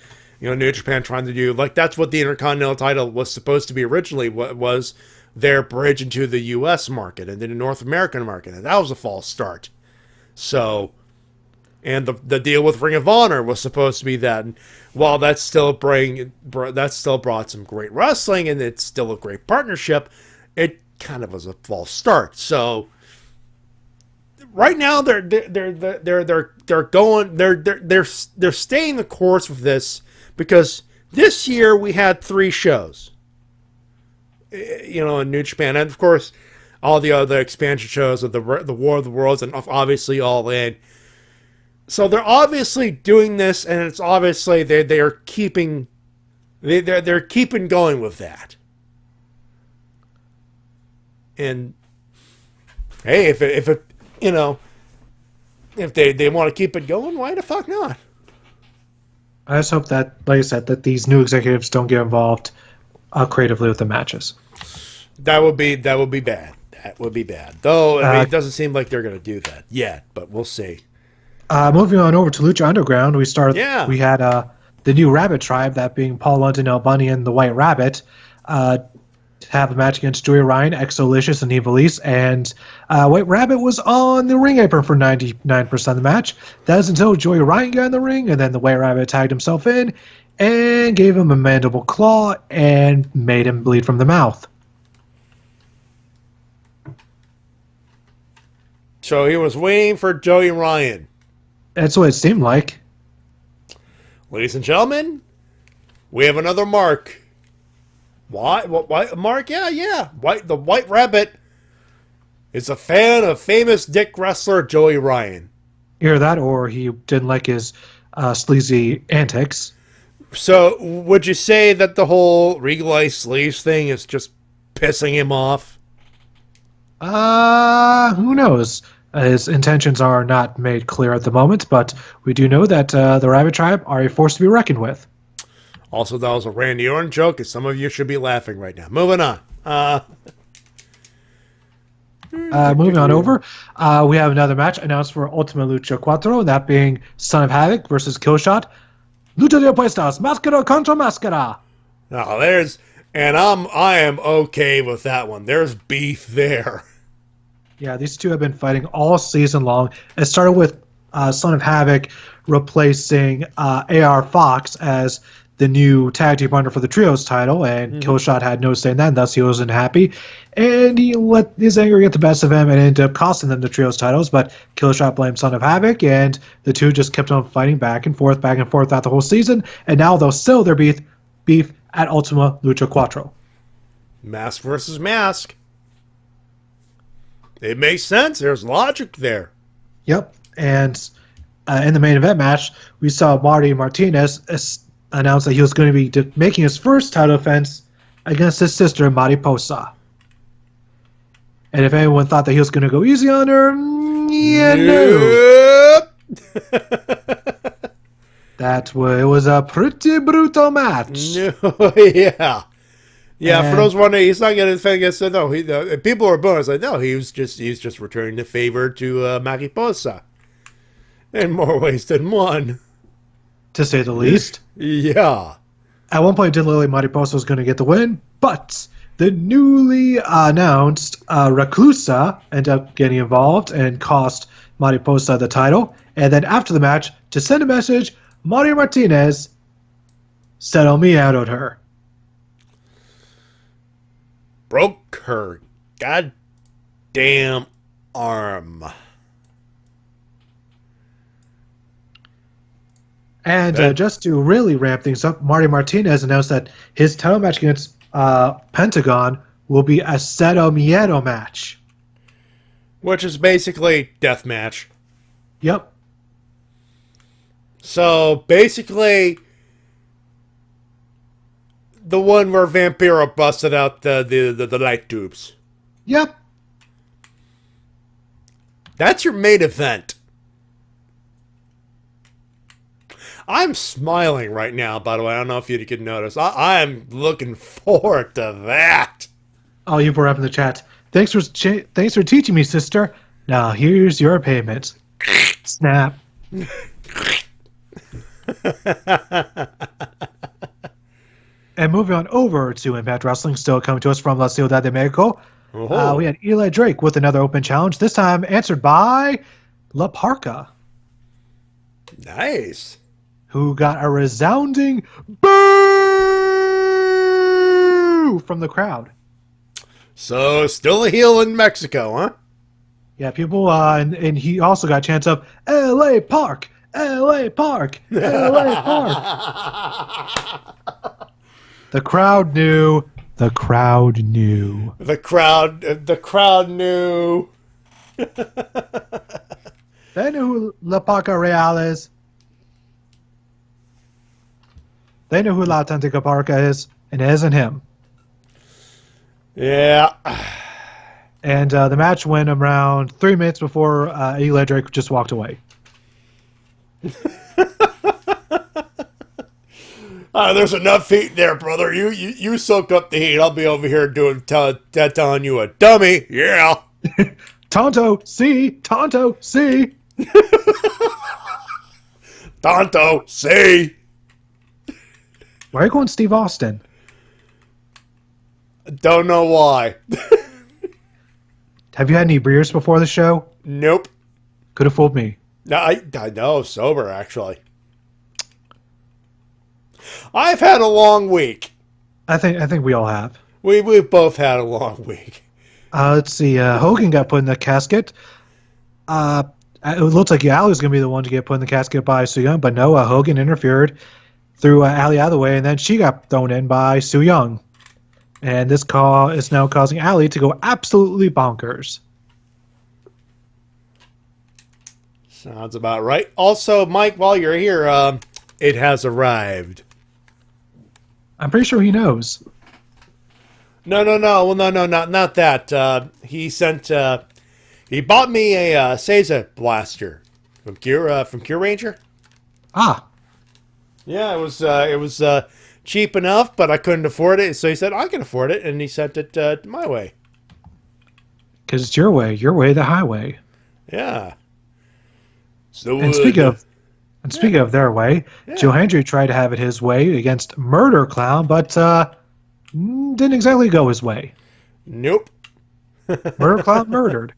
New Japan trying to do, like, that's what the Intercontinental title was supposed to be originally, was their bridge into the U.S. market and the North American market, and that was a false start. So, and the deal with Ring of Honor was supposed to be that. And while that still brought some great wrestling, and it's still a great partnership, it kind of was a false start. So, right now they're staying the course with this, because this year we had 3 shows, in New Japan, and of course all the other expansion shows of the War of the Worlds, and obviously All In. So they're obviously doing this, and it's obviously they're keeping going with that. And hey, if they want to keep it going, why the fuck not? I just hope that, like I said, that these new executives don't get involved creatively with the matches. That would be bad. That would be bad. Though, I mean, it doesn't seem like they're going to do that yet, but we'll see. Moving on over to Lucha Underground, we had the new Rabbit Tribe, that being Paul London, El Bunny, and the White Rabbit, have a match against Joey Ryan, Exolicious, and Evilise, and White Rabbit was on the ring apron for 99% of the match. That is until Joey Ryan got in the ring, and then the White Rabbit tagged himself in and gave him a mandible claw and made him bleed from the mouth. So he was waiting for Joey Ryan. That's what it seemed like. Ladies and gentlemen, we have another mark. What Mark? Yeah. The White Rabbit is a fan of famous dick wrestler Joey Ryan. Either that, or he didn't like his sleazy antics. So, would you say that the whole legalized sleeves thing is just pissing him off? Who knows? His intentions are not made clear at the moment, but we do know that the Rabbit Tribe are a force to be reckoned with. Also, that was a Randy Orton joke, and some of you should be laughing right now. Moving on. Moving on over, we have another match announced for Ultima Lucha Cuatro, that being Son of Havoc versus Killshot. Lucha de Apuestas, Máscara contra Máscara. Now, I am okay with that one. There's beef there. Yeah, these two have been fighting all season long. It started with Son of Havoc replacing AR Fox as the new tag team partner for the Trios title, and Killshot had no say in that, and thus he wasn't happy. And he let his anger get the best of him and ended up costing them the Trios titles, but Killshot blamed Son of Havoc, and the two just kept on fighting back and forth throughout the whole season, and now they'll settle their beef at Ultima Lucha Cuatro. Mask versus mask. It makes sense. There's logic there. Yep, and in the main event match, we saw Marty Martinez announced that he was going to be making his first title defense against his sister, Mariposa. And if anyone thought that he was going to go easy on her, no. It was a pretty brutal match. No, yeah. Yeah, for those wondering, he's not going to defend against no. People were booing. It's like, no, he's just returning the favor to Mariposa. In more ways than one. To say the least. Yeah. At one point, it didn't look like Mariposa was going to get the win, but the newly announced Reclusa ended up getting involved and cost Mariposa the title. And then after the match, to send a message, Marty Martinez settled me out on her. Broke her goddamn arm. And just to really ramp things up, Marty Martinez announced that his title match against Pentagon will be a Cero Miedo match. Which is basically death match. Yep. So, basically, the one where Vampiro busted out the light tubes. Yep. That's your main event. I'm smiling right now, by the way. I don't know if you can notice. I am looking forward to that. Oh, you were up in the chat. Thanks for teaching me, sister. Now, here's your payment. Snap. And moving on over to Impact Wrestling, still coming to us from La Ciudad de Mexico. We had Eli Drake with another open challenge, this time answered by La Parca. Nice. Who got a resounding boo from the crowd. So, still a heel in Mexico, huh? Yeah, people, and he also got chants of L.A. Park, L.A. Park, L.A. Park. The crowd knew. The crowd knew. The crowd knew. They knew who La Parca Real is. They know who La Autentica Parca is, and it isn't him. Yeah. And the match went around 3 minutes before Eli Drake just walked away. There's enough heat there, brother. You soak up the heat. I'll be over here telling you a dummy. Yeah. Tonto, see. Tonto, see. Tonto, see. Why are you going Steve Austin? Don't know why. Have you had any beers before the show? Nope. Could have fooled me. No, I know, sober, actually. I've had a long week. I think we all have. We've both had a long week. Let's see. Hogan got put in the casket. It looks like Allie was going to be the one to get put in the casket by Su Yung, but no, Hogan interfered, threw Allie out of the way, and then she got thrown in by Su Yung. And this call is now causing Allie to go absolutely bonkers. Sounds about right. Also, Mike, while you're here, it has arrived. I'm pretty sure he knows. No. Well, no, not that. He sent. He bought me a Seiza blaster from Cure Ranger. Ah. Yeah, it was cheap enough, but I couldn't afford it. So he said, I can afford it. And he sent it my way. Because it's your way, the highway. Yeah. And speaking of their way, Joe Hendry tried to have it his way against Murder Clown, but didn't exactly go his way. Nope. Murder Clown murdered.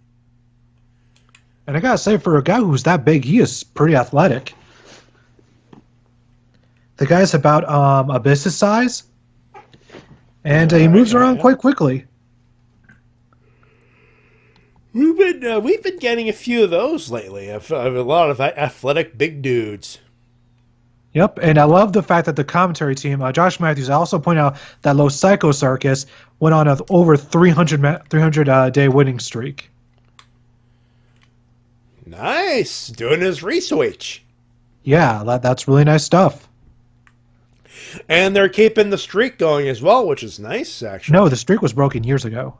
And I gotta say, for a guy who's that big, he is pretty athletic. The guy's about a business size, and he moves around quite quickly. We've been getting a few of those lately. Of a lot of athletic big dudes. Yep, and I love the fact that the commentary team, Josh Matthews, also pointed out that Los Psycho Circus went on an over 300 day winning streak. Nice, doing his research. Yeah, that's really nice stuff. And they're keeping the streak going as well, which is nice, actually. No, the streak was broken years ago.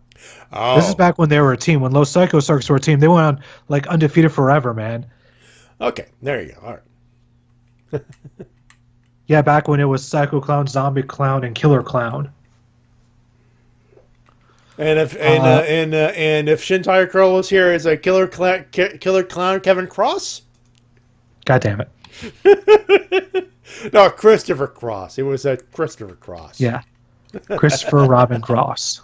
Oh. This is back when they were a team. When Los Psycho Circus were a team, they went on like undefeated forever, man. Okay, there you go. All right. Yeah, back when it was Psycho Clown, Zombie Clown, and Killer Clown. And if Shintigercurl was here, is a Killer Clown Kevin Cross? God damn it. No, Christopher Cross. It was a Christopher Cross. Yeah. Christopher Robin Cross.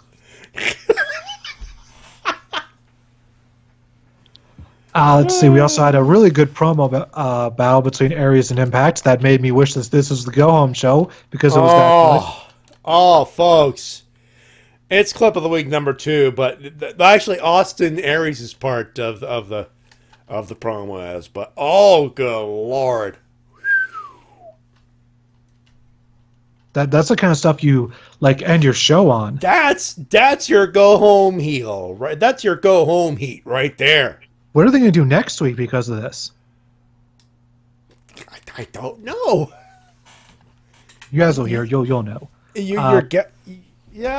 Let's see. We also had a really good promo battle between Aries and Impact that made me wish this was the go-home show because it was that good. Oh, folks. It's clip of the week number 2, but actually Austin Aries' part of the promo is. But oh, good Lord. That's the kind of stuff you like end your show on. That's your go home heel, right? That's your go home heat right there. What are they going to do next week because of this? I don't know. You guys will hear. You'll know.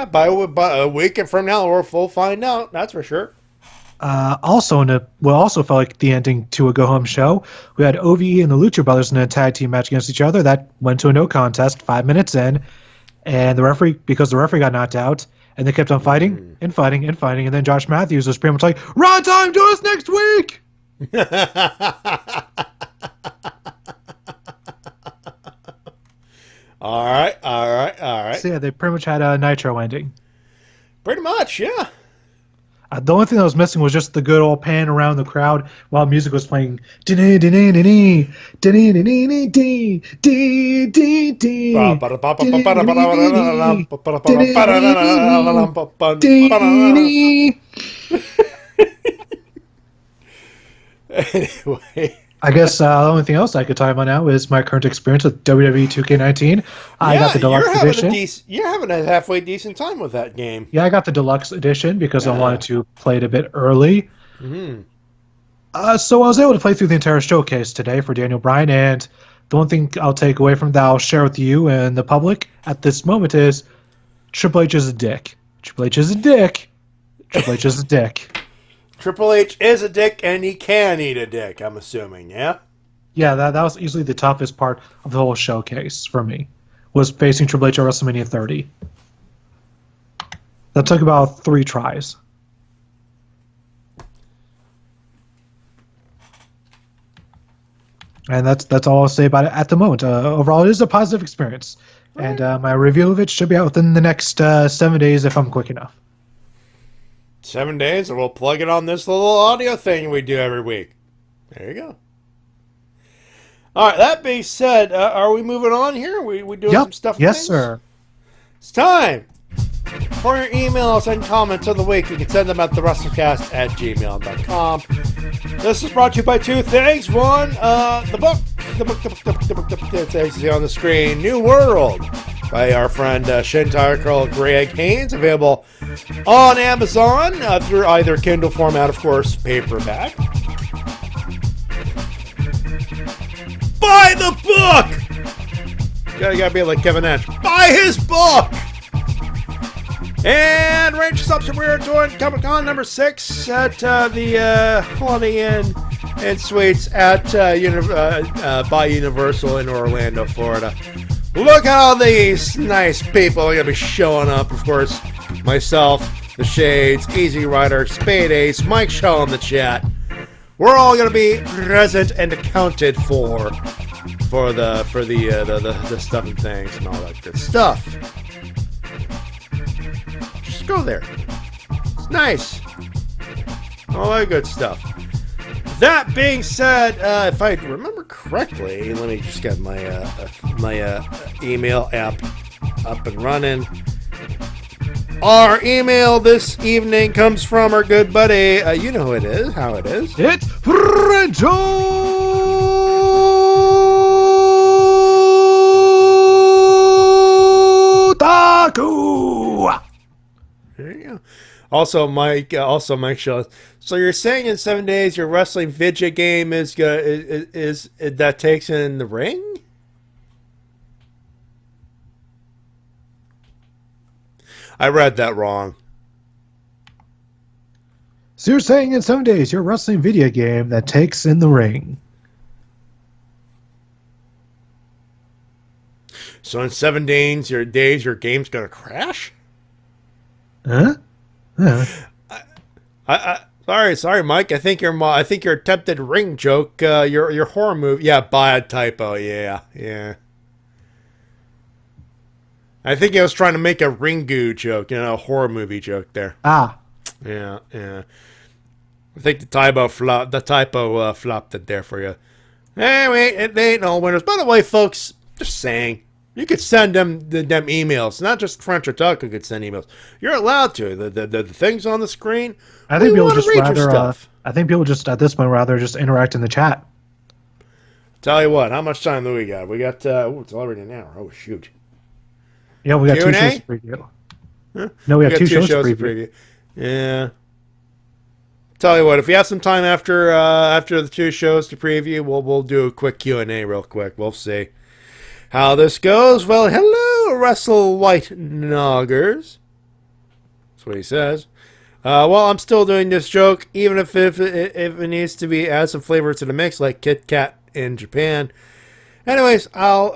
By a week from now we'll find out. That's for sure. Also felt like the ending to a go-home show. We had OVE and the Lucha Brothers in a tag team match against each other. That went to a no contest 5 minutes in, and the referee got knocked out, and they kept on fighting and fighting and fighting, and then Josh Matthews was pretty much like, "Raw time, do us next week." All right. So yeah, they pretty much had a Nitro ending. Pretty much, yeah. The only thing that was missing was just the good old pan around the crowd while music was playing. Anyway. I guess the only thing else I could talk about now is my current experience with WWE 2K19. I got the deluxe edition. You're having a halfway decent time with that game. Yeah, I got the deluxe edition because I wanted to play it a bit early. Mm-hmm. So I was able to play through the entire showcase today for Daniel Bryan, and the one thing I'll take away from that I'll share with you and the public at this moment is Triple H is a dick. Triple H is a dick. Triple H is a dick. Triple H is a dick, and he can eat a dick, I'm assuming, yeah? Yeah, that was easily the toughest part of the whole showcase for me, was facing Triple H at WrestleMania 30. That took about 3 tries. And that's all I'll say about it at the moment. Overall, it is a positive experience. Right. And my review of it should be out within the next 7 days if I'm quick enough. 7 days, and we'll plug it on this little audio thing we do every week. There you go. All right, that being said, are we moving on here? We doing some stuff? Yes, things? Sir. It's time for your emails and comments of the week. You can send them at thewrestlecast@gmail.com. This is brought to you by 2 things. One, the book that's actually on the screen, New World, by our friend Shintigercurl Greg Haynes, available on Amazon through either Kindle format, of course, paperback. Buy the book! Gotta be like Kevin Nash. Buy his book! And arrange yourself somewhere to join Comic-Con number 6 at the Holiday Inn and Suites at by Universal in Orlando, Florida. Look at all these nice people are going to be showing up. Of course, myself, the Shades, Easy Rider, Spade Ace, Mike Shaw in the chat. We're all going to be present and accounted for the stuff and things and all that good stuff. Just go there. It's nice. All that good stuff. That being said, if I remember correctly, let me just get my email app up and running. Our email this evening comes from our good buddy. You know who it is, how it is. It's Renzo Taku. There you go. Also, Mike Shaw. So you're saying in 7 days your wrestling video game is that takes in the ring? I read that wrong. So you're saying in 7 days your wrestling video game that takes in the ring? So in 7 days your game's gonna crash? Huh? Sorry, Mike. I think your attempted ring joke, your horror movie. Yeah, bad typo. Yeah. I think I was trying to make a Ringu joke, a horror movie joke there. Ah. Yeah. I think the typo flopped it there for you. Anyway, it ain't no winners. By the way, folks, just saying. You could send them emails. Not just French or Tucker could send emails. You're allowed to. The things on the screen. I think people just rather. I think people just at this point rather just interact in the chat. Tell you what, how much time do we got? We got. It's already an hour. Oh shoot. Yeah, we got Q&A? 2 shows to preview. Huh? No, we got two shows to preview. Yeah. Tell you what, if you have some time after the 2 shows to preview, we'll do a quick Q&A real quick. We'll see how this goes. Well, hello, Wrestle White Noggers. That's what he says. Well, I'm still doing this joke, even if it needs to be add some flavor to the mix, like Kit Kat in Japan. Anyways, I'll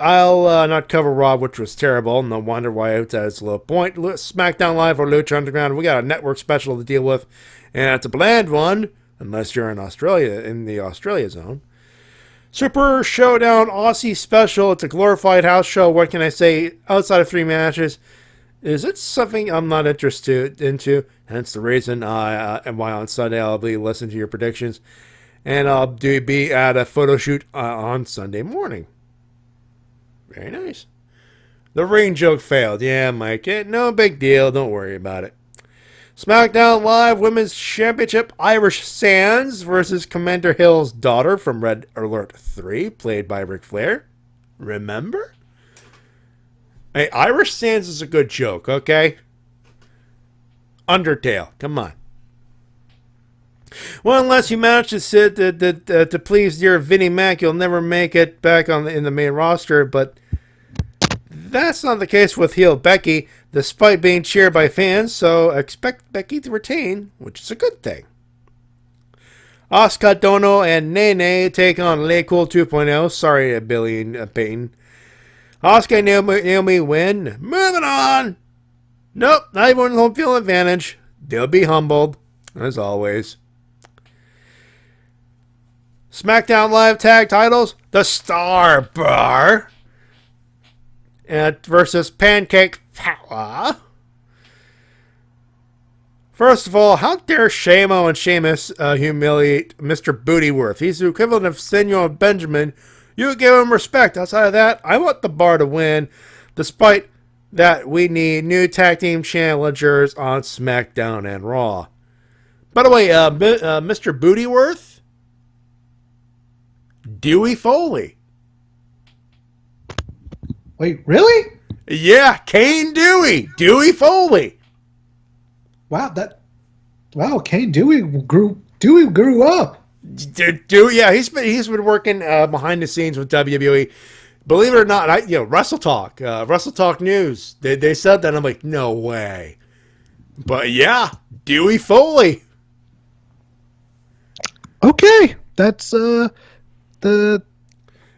not cover Raw, which was terrible. No wonder why it's at its low point. SmackDown Live or Lucha Underground, we got a network special to deal with, and it's a bland one, unless you're in Australia, in the Australia zone. Super Showdown Aussie Special. It's a glorified house show. What can I say? Outside of 3 matches, is it something I'm not interested into? Hence the reason and why on Sunday I'll be listening to your predictions, and I'll be at a photo shoot on Sunday morning. Very nice. The ring joke failed. Yeah, Mike. No big deal. Don't worry about it. SmackDown Live Women's Championship, Irish Sands versus Commander Hill's daughter from Red Alert 3, played by Ric Flair. Remember? Hey, Irish Sands is a good joke, okay? Undertale, come on. Well, unless you manage to please dear Vinnie Mac, you'll never make it back in the main roster, but that's not the case with heel Becky, despite being cheered by fans, so expect Becky to retain, which is a good thing. Asuka, Dono, and Nene take on Le Cool 2.0. Sorry, Billy and Peyton. Asuka and Naomi win. Moving on. Nope, not even home field advantage. They'll be humbled, as always. SmackDown Live Tag Titles, The Star Bar versus Pancake Power. First of all, how dare Shamo and Sheamus humiliate Mr. Bootyworth? He's the equivalent of Senor Benjamin. You give him respect. Outside of that, I want the Bar to win. Despite that, we need new tag team challengers on SmackDown and Raw. By the way, Mr. Bootyworth? Dewey Foley. Wait, really? Yeah, Kane Dewey. Dewey Foley. Wow, Kane Dewey grew up. Dewey, yeah, he's been working behind the scenes with WWE. Believe it or not, Wrestle Talk News. They said that. I'm like, no way. But yeah, Dewey Foley. Okay, that's the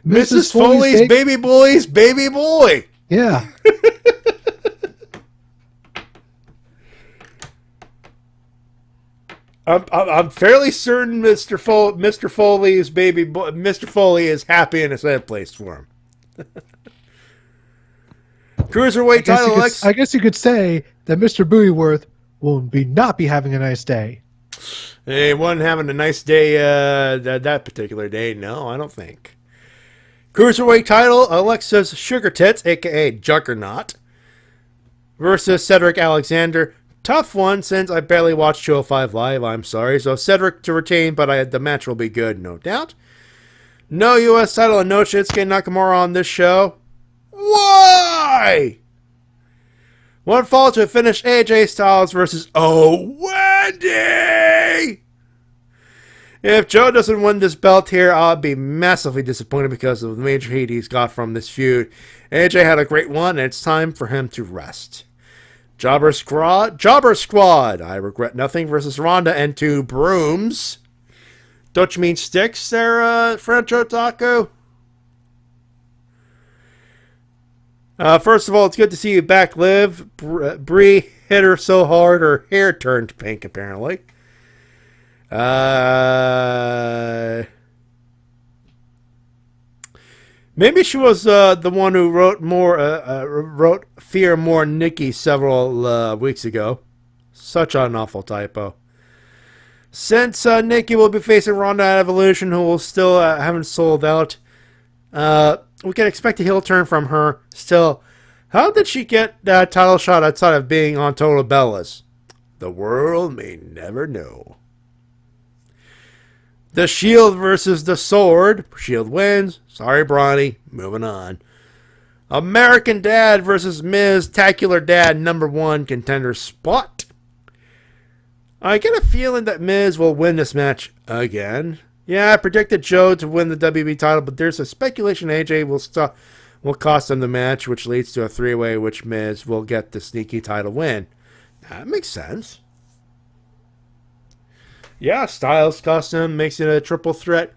Mrs. Foley's baby boy. Yeah. I'm fairly certain Mr. Foley's baby boy, Mr. Foley is happy in his head placed for him. Cruiserweight title. I guess you could say that Mr. Buoyworth will not be having a nice day. He wasn't having a nice day that particular day. No, I don't think. Cruiserweight title, Alexis Sugar Tits, a.k.a. Juggernaut, versus Cedric Alexander. Tough one since I barely watched 205 Live, I'm sorry. So Cedric to retain, but the match will be good, no doubt. No U.S. title and no Shinsuke Nakamura on this show. Why? One fall to finish AJ Styles versus Wendy. If Joe doesn't win this belt here, I'll be massively disappointed because of the major heat he's got from this feud. AJ had a great one, and it's time for him to rest. Jobber Squad. I regret nothing versus Ronda and 2 brooms. Don't you mean sticks there, French Otaku? First of all, it's good to see you back, Liv. Brie hit her so hard her hair turned pink, apparently. Maybe she was the one who wrote Fear More Nikki several weeks ago. Such an awful typo. Since Nikki will be facing Ronda at Evolution, who will still haven't sold out, we can expect a heel turn from her. Still, how did she get that title shot outside of being on Total Bellas? The world may never know. The Shield versus the Sword. Shield wins. Sorry, Bronny. Moving on. American Dad versus Miz. Tacular Dad #1 contender spot. I get a feeling that Miz will win this match again. Yeah, I predicted Joe to win the WB title, but there's a speculation AJ will cost him the match, which leads to a 3-way, which Miz will get the sneaky title win. That makes sense. Yeah, Styles cost him, makes it a triple threat.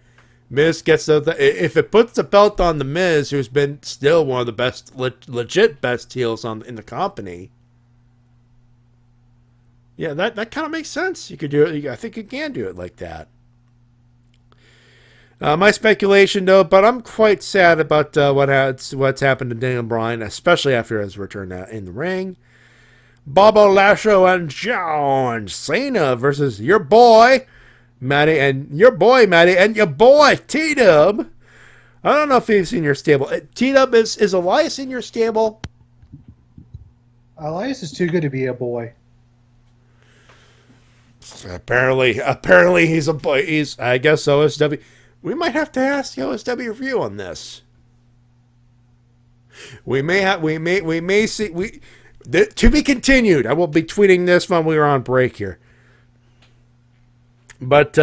Miz gets if it puts the belt on the Miz, who's been still one of the best, legit best heels in the company. Yeah, that kind of makes sense. You could do it. I think you can do it like that. My speculation, though, but I'm quite sad about what's happened to Daniel Bryan, especially after his return in the ring. Bobo Lashley and John Cena versus your boy Matty and your boy T-Dub. I don't know if he's in your stable. T-Dub, is Elias in your stable? Elias is too good to be a boy. Apparently he's a boy. I guess OSW. We might have to ask the OSW review on this. We may see. To be continued. I will be tweeting this when we are on break here. But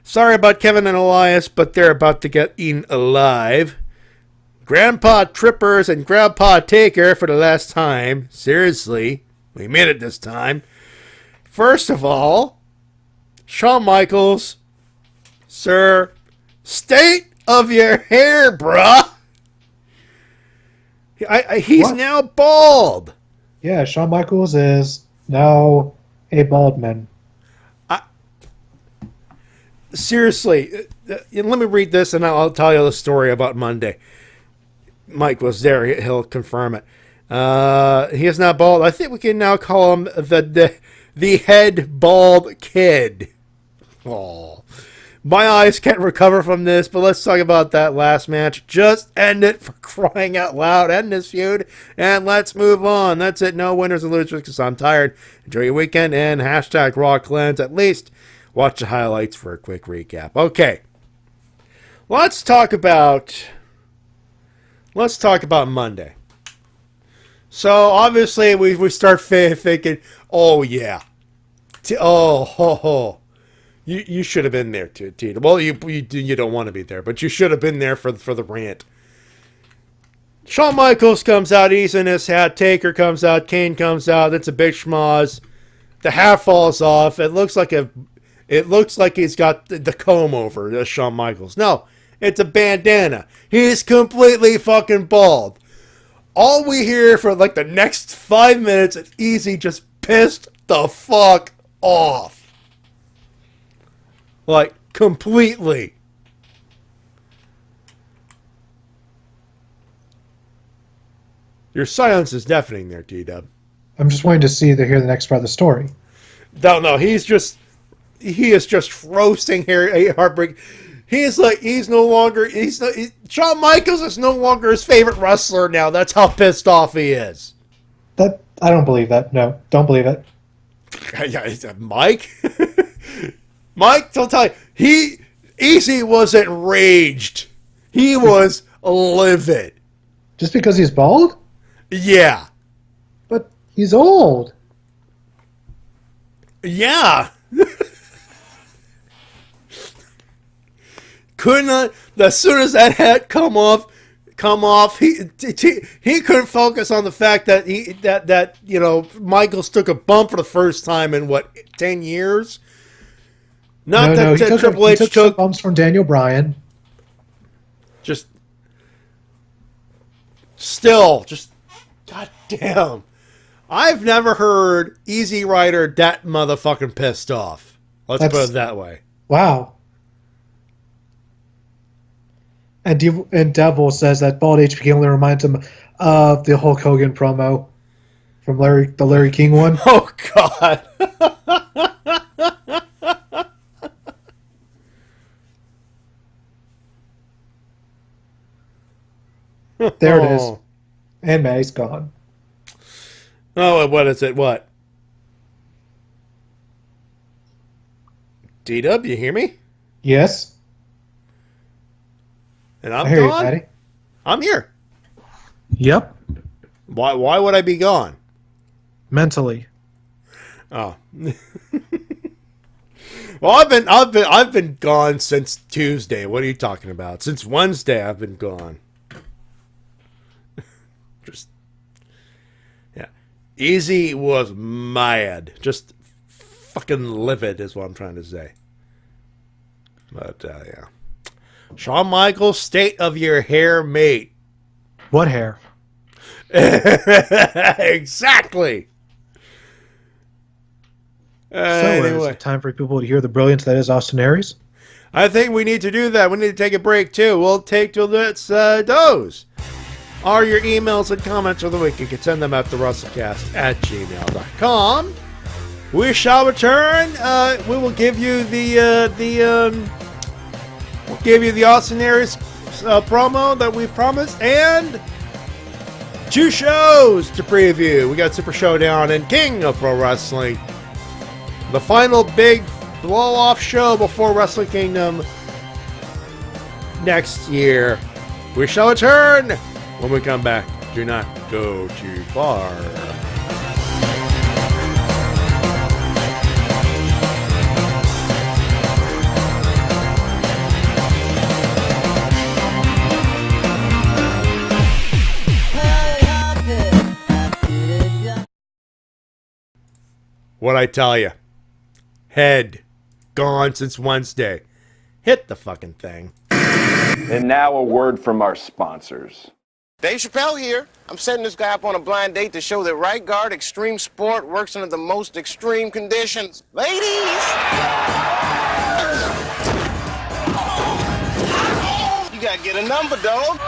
sorry about Kevin and Elias, but they're about to get eaten alive. Grandpa Trippers and Grandpa Taker for the last time. Seriously, we made it this time. First of all, Shawn Michaels, sir, state of your hair, bruh. He's what? Now bald. Yeah, Shawn Michaels is now a bald man. Seriously, let me read this and I'll tell you the story about Monday. Mike was there. He'll confirm it. He is not bald. I think we can now call him the head bald kid. Oh. My eyes can't recover from this, but let's talk about that last match. Just end it, for crying out loud. End this feud, and let's move on. That's it. No winners or losers, because I'm tired. Enjoy your weekend, and hashtag Raw Cleanse. At least watch the highlights for a quick recap. Okay. Let's talk about Monday. So, obviously, we start thinking, oh, yeah. You should have been there, Tita. Well, you don't want to be there, but you should have been there for the rant. Shawn Michaels comes out, he's in his hat. Taker comes out, Kane comes out. It's a big schmoz. The hat falls off. It looks like he's got the comb over. Shawn Michaels. No, it's a bandana. He's completely fucking bald. all we hear for like the next 5 minutes is Easy just pissed the fuck off. Like, completely. Your silence is deafening there, T-Dub. I'm just waiting to hear the next part of the story. No, he is just roasting Heartbreak. He's no longer, Shawn Michaels is no longer his favorite wrestler now. That's how pissed off he is. I don't believe that. No, don't believe it. Mike? Mike, I'll tell you, Easy wasn't raged. He was livid. Just because he's bald? Yeah. But he's old. Yeah. Couldn't, as soon as that hat come off, he couldn't focus on the fact that that Michaels took a bump for the first time in 10 years. Not no, that Triple H took some bumps from Daniel Bryan. Just goddamn. I've never heard Easy Rider that motherfucking pissed off. Let's put it that way. Wow. And Devil says that bald HBK only reminds him of the Hulk Hogan promo from the Larry King one. Oh, God. There it is. And Matty's gone. Oh, what is it? What? D-Dub, you hear me? Yes. And I'm I hear gone? You, Matty. I'm here. Yep. Why would I be gone? Mentally. Oh. Well, I've been gone since Tuesday. What are you talking about? Since Wednesday I've been gone. Easy was mad. Just fucking livid is what I'm trying to say. But, yeah. Shawn Michaels, state of your hair, mate. What hair? Exactly. Anyway. Is it time for people to hear the brilliance that is Austin Aries? I think we need to do that. We need to take a break, too. We'll take till it's those are your emails and comments of the week. You can send them at the Wrestle-Cast@gmail.com. We shall return. We will give you the Austin Aries promo that we promised, and 2 shows to preview. We got Super Showdown and King of Pro Wrestling, the final big blow-off show before Wrestle Kingdom next year. We shall return when we come back. Do not go too far. What'd I tell you? Head gone since Wednesday. Hit the fucking thing. And now a word from our sponsors. Dave Chappelle here. I'm setting this guy up on a blind date to show that Right Guard Extreme Sport works under the most extreme conditions. Ladies! You gotta get a number, dog.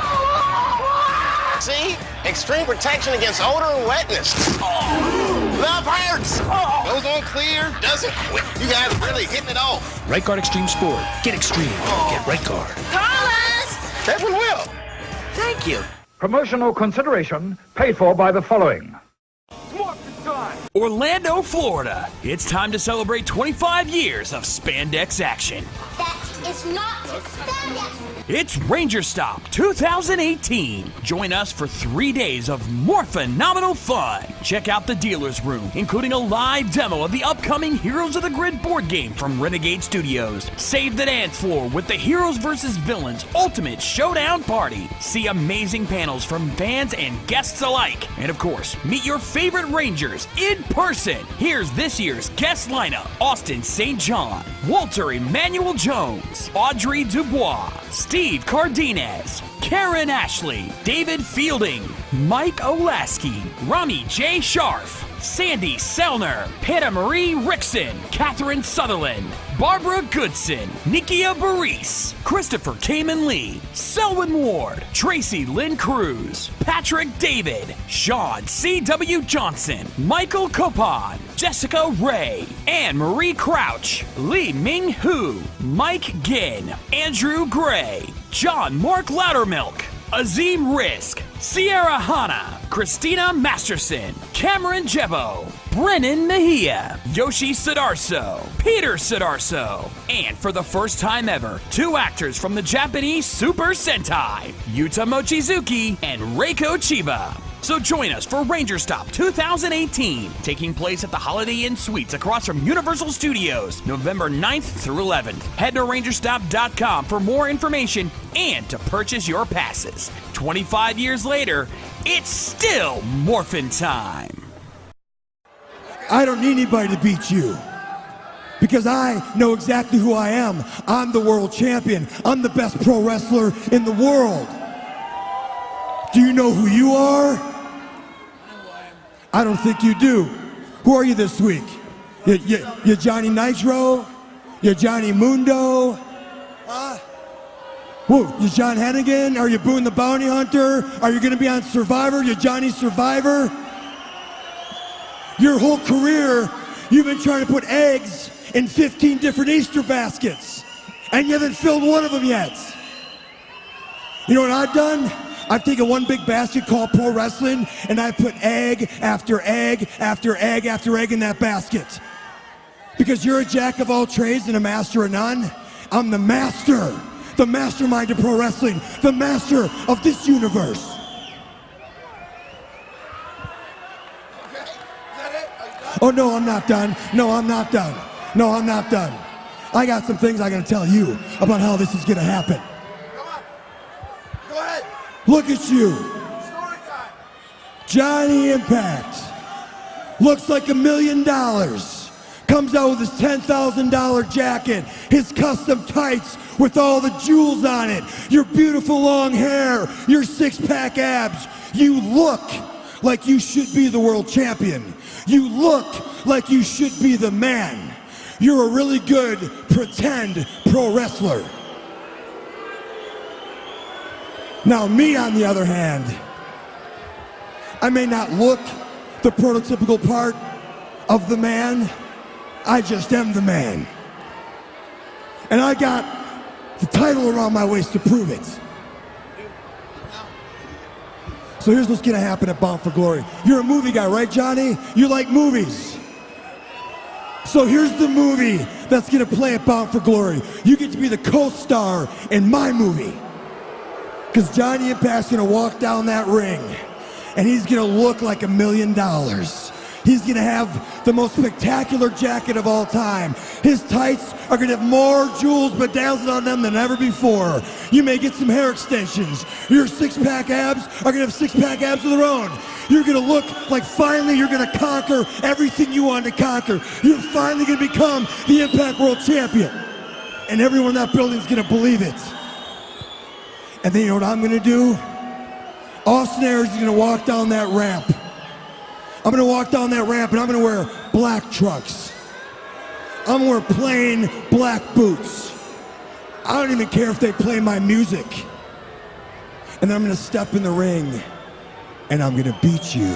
See? Extreme protection against odor and wetness. Love hurts. Goes on clear, doesn't quit. You guys are really hitting it off. Right Guard Extreme Sport. Get extreme. Get Right Guard. Call us! That's what will. Thank you. Promotional consideration paid for by the following. Orlando, Florida. It's time to celebrate 25 years of spandex action. That is not spandex. It's Ranger Stop 2018. Join us for 3 days of more phenomenal fun. Check out the dealer's room, including a live demo of the upcoming Heroes of the Grid board game from Renegade Studios. Save the dance floor with the Heroes vs. Villains Ultimate Showdown Party. See amazing panels from fans and guests alike. And of course, meet your favorite Rangers in person. Here's this year's guest lineup: Austin St. John, Walter Emmanuel Jones, Audrey Dubois, Steve Cardenas, Karen Ashley, David Fielding, Mike Olaski, Rami J. Scharf, Sandy Selner, Peta Marie Rickson, Catherine Sutherland, Barbara Goodson, Nikia Baris, Christopher Kamen Lee, Selwyn Ward, Tracy Lynn Cruz, Patrick David, Sean C.W. Johnson, Michael Copon, Jessica Ray, Anne Marie Crouch, Lee Ming Hu, Mike Ginn, Andrew Gray, John Mark Loudermilk, Azim Risk, Sierra Hanna, Christina Masterson, Cameron Jebo, Brennan Mejia, Yoshi Sidarso, Peter Sidarso, and for the first time ever, 2 actors from the Japanese Super Sentai, Yuta Mochizuki and Reiko Chiba. So join us for Ranger Stop 2018, taking place at the Holiday Inn Suites across from Universal Studios, November 9th through 11th. Head to rangerstop.com for more information and to purchase your passes. 25 years later, it's still Morphin' time. I don't need anybody to beat you, because I know exactly who I am. I'm the world champion. I'm the best pro wrestler in the world. Do you know who you are? I don't think you do. Who are you this week? You Johnny Nitro? You Johnny Mundo? Who? You John Hennigan? Are you Boone the Bounty Hunter? Are you gonna be on Survivor? You Johnny Survivor? Your whole career, you've been trying to put eggs in 15 different Easter baskets, and you haven't filled one of them yet. You know what I've done? I've taken one big basket called pro wrestling, and I've put egg after egg after egg after egg in that basket. Because you're a jack of all trades and a master of none, I'm the master, the mastermind of pro wrestling, the master of this universe. Oh, no, I'm not done. No, I'm not done. No, I'm not done. I got some things I gotta tell you about how this is gonna happen. Look at you. Johnny Impact. Looks like $1 million. Comes out with his $10,000 jacket, his custom tights with all the jewels on it, your beautiful long hair, your 6-pack abs. You look like you should be the world champion. You look like you should be the man. You're a really good pretend pro wrestler. Now me, on the other hand, I may not look the prototypical part of the man, I just am the man. And I got the title around my waist to prove it. So here's what's gonna happen at Bound for Glory. You're a movie guy, right, Johnny? You like movies. So here's the movie that's gonna play at Bound for Glory. You get to be the co-star in my movie. Because Johnny Impact's gonna walk down that ring, and he's gonna look like $1 million. He's gonna have the most spectacular jacket of all time. His tights are gonna have more jewels bedazzled on them than ever before. You may get some hair extensions. Your 6-pack abs are gonna have 6-pack abs of their own. You're gonna look like finally you're gonna conquer everything you wanted to conquer. You're finally gonna become the Impact World Champion. And everyone in that building's gonna believe it. And then you know what I'm gonna do? Austin Aries is gonna walk down that ramp. I'm gonna walk down that ramp and I'm gonna wear black trunks. I'm gonna wear plain black boots. I don't even care if they play my music. And then I'm gonna step in the ring and I'm gonna beat you.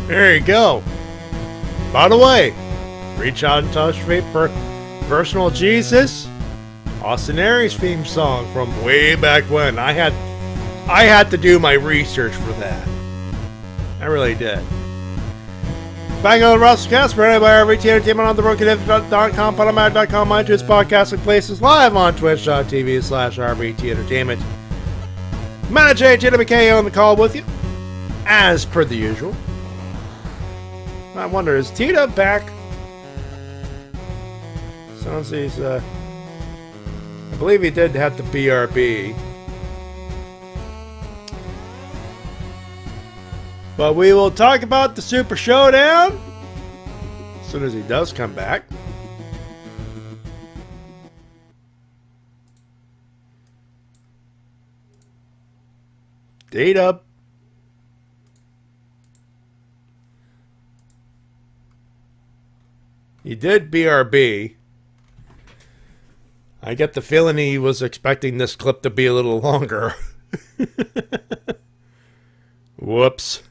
There you go. By the way, reach out and touch me for Personal Jesus, Austin Aries theme song from way back when. I had to do my research for that. I really did. Back on the Wrestle-Cast, presented by RVT Entertainment on the BrokenInfinite.com, Podomatic.com, iTunes, podcasting places, live on Twitch.tv/RVT Entertainment. Manager JWK on the call with you, as per the usual. I wonder, is Tita back? Sounds he's, I believe he did have the BRB. But we will talk about the Super Showdown as soon as he does come back. Data. He did BRB. I get the feeling he was expecting this clip to be a little longer. Whoops.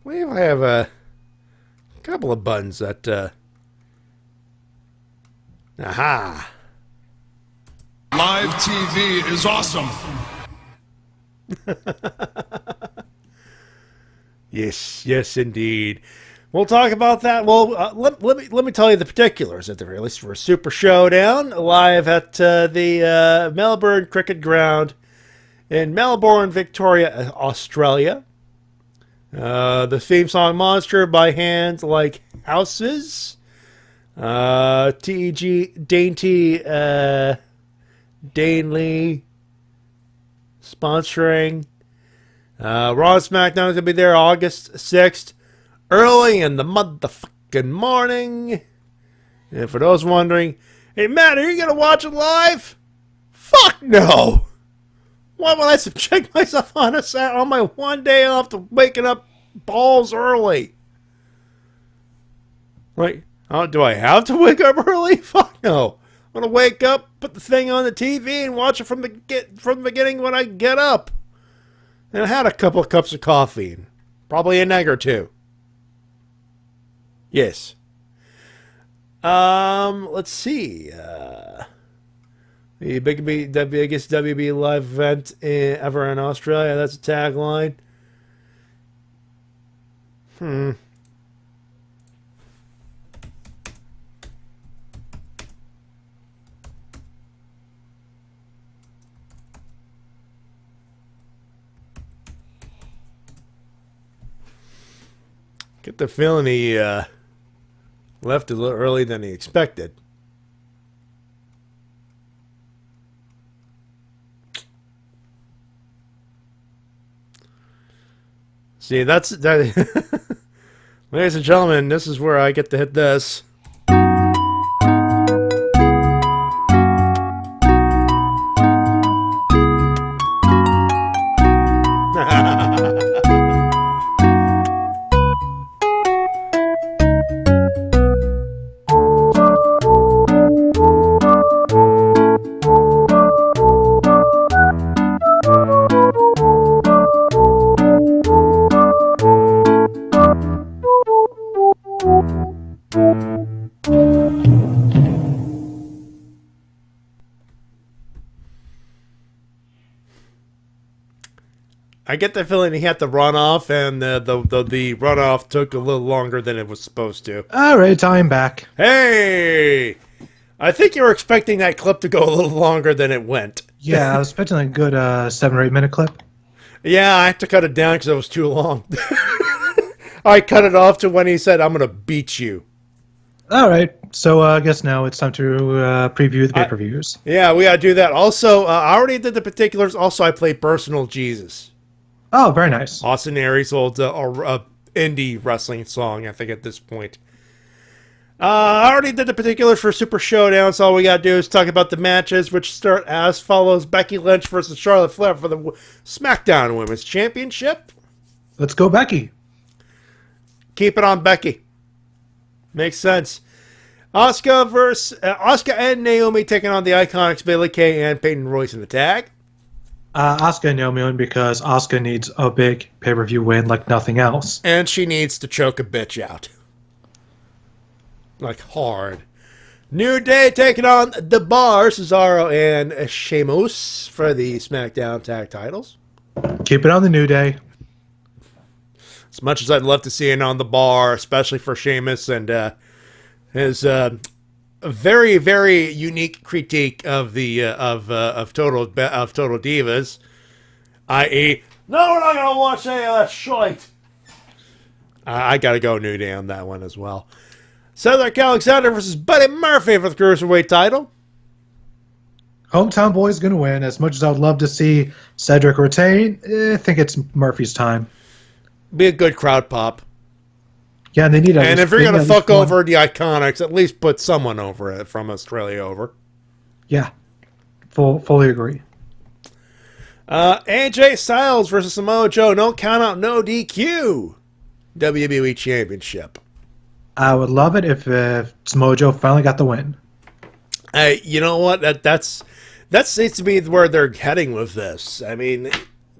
I have a couple of buttons that, aha. Live TV is awesome. Yes, indeed. We'll talk about that. Well, let me tell you the particulars at the very least for a Super Showdown live at the Melbourne Cricket Ground in Melbourne, Victoria, Australia. The theme song "Monster" by Hands Like Houses. TEG Dainty Dane Lee sponsoring. Raw and SmackDown is going to be there August 6th, early in the motherfucking morning. And for those wondering, hey, Matt, are you going to watch it live? Fuck no! Why would I subject myself on my one day off to waking up balls early? Right? Oh, do I have to wake up early? Fuck no. I'm going to wake up, put the thing on the TV, and watch it from the beginning when I get up. And I had a couple of cups of coffee. Probably an egg or two. Yes. Let's see. The biggest WB live event ever in Australia. That's a tagline. Get the feeling he left a little early than he expected. See, that's that. Ladies and gentlemen, this is where I get to hit this. I get the feeling he had to run off, and the runoff took a little longer than it was supposed to. All right, time back. Hey! I think you were expecting that clip to go a little longer than it went. Yeah, I was expecting a good 7 or 8 minute clip. Yeah, I had to cut it down because it was too long. I cut it off to when he said, "I'm going to beat you." All right, so I guess now it's time to preview the pay-per-views. Yeah, we got to do that. Also, I already did the particulars. Also, I played Personal Jesus. Oh, very nice. Austin Aries' old indie wrestling song, I think, at this point. I already did the particulars for Super Showdown, so all we got to do is talk about the matches, which start as follows. Becky Lynch versus Charlotte Flair for the SmackDown Women's Championship. Let's go, Becky. Keep it on Becky. Makes sense. Asuka and Naomi taking on the Iconics, Bayley Kay and Peyton Royce in the tag. Asuka and Naomi win because Asuka needs a big pay-per-view win like nothing else. And she needs to choke a bitch out. Like, hard. New Day taking on The Bar, Cesaro and Sheamus for the SmackDown tag titles. Keep it on the New Day. As much as I'd love to see it on The Bar, especially for Sheamus and his very, very unique critique of the of Total Divas, i.e., No, we're not going to watch any of that shite. I got to go New Day on that one as well. Cedric Alexander versus Buddy Murphy for the Cruiserweight title. Hometown boy's going to win. As much as I would love to see Cedric retain, I think it's Murphy's time. Be a good crowd pop. Yeah, they need. And if you're going to fuck over the Iconics, at least put someone over it from Australia over. Yeah, fully agree. AJ Styles versus Samoa Joe. No count out, no DQ. WWE Championship. I would love it if Samoa Joe finally got the win. Hey, you know what? That seems to be where they're heading with this. I mean,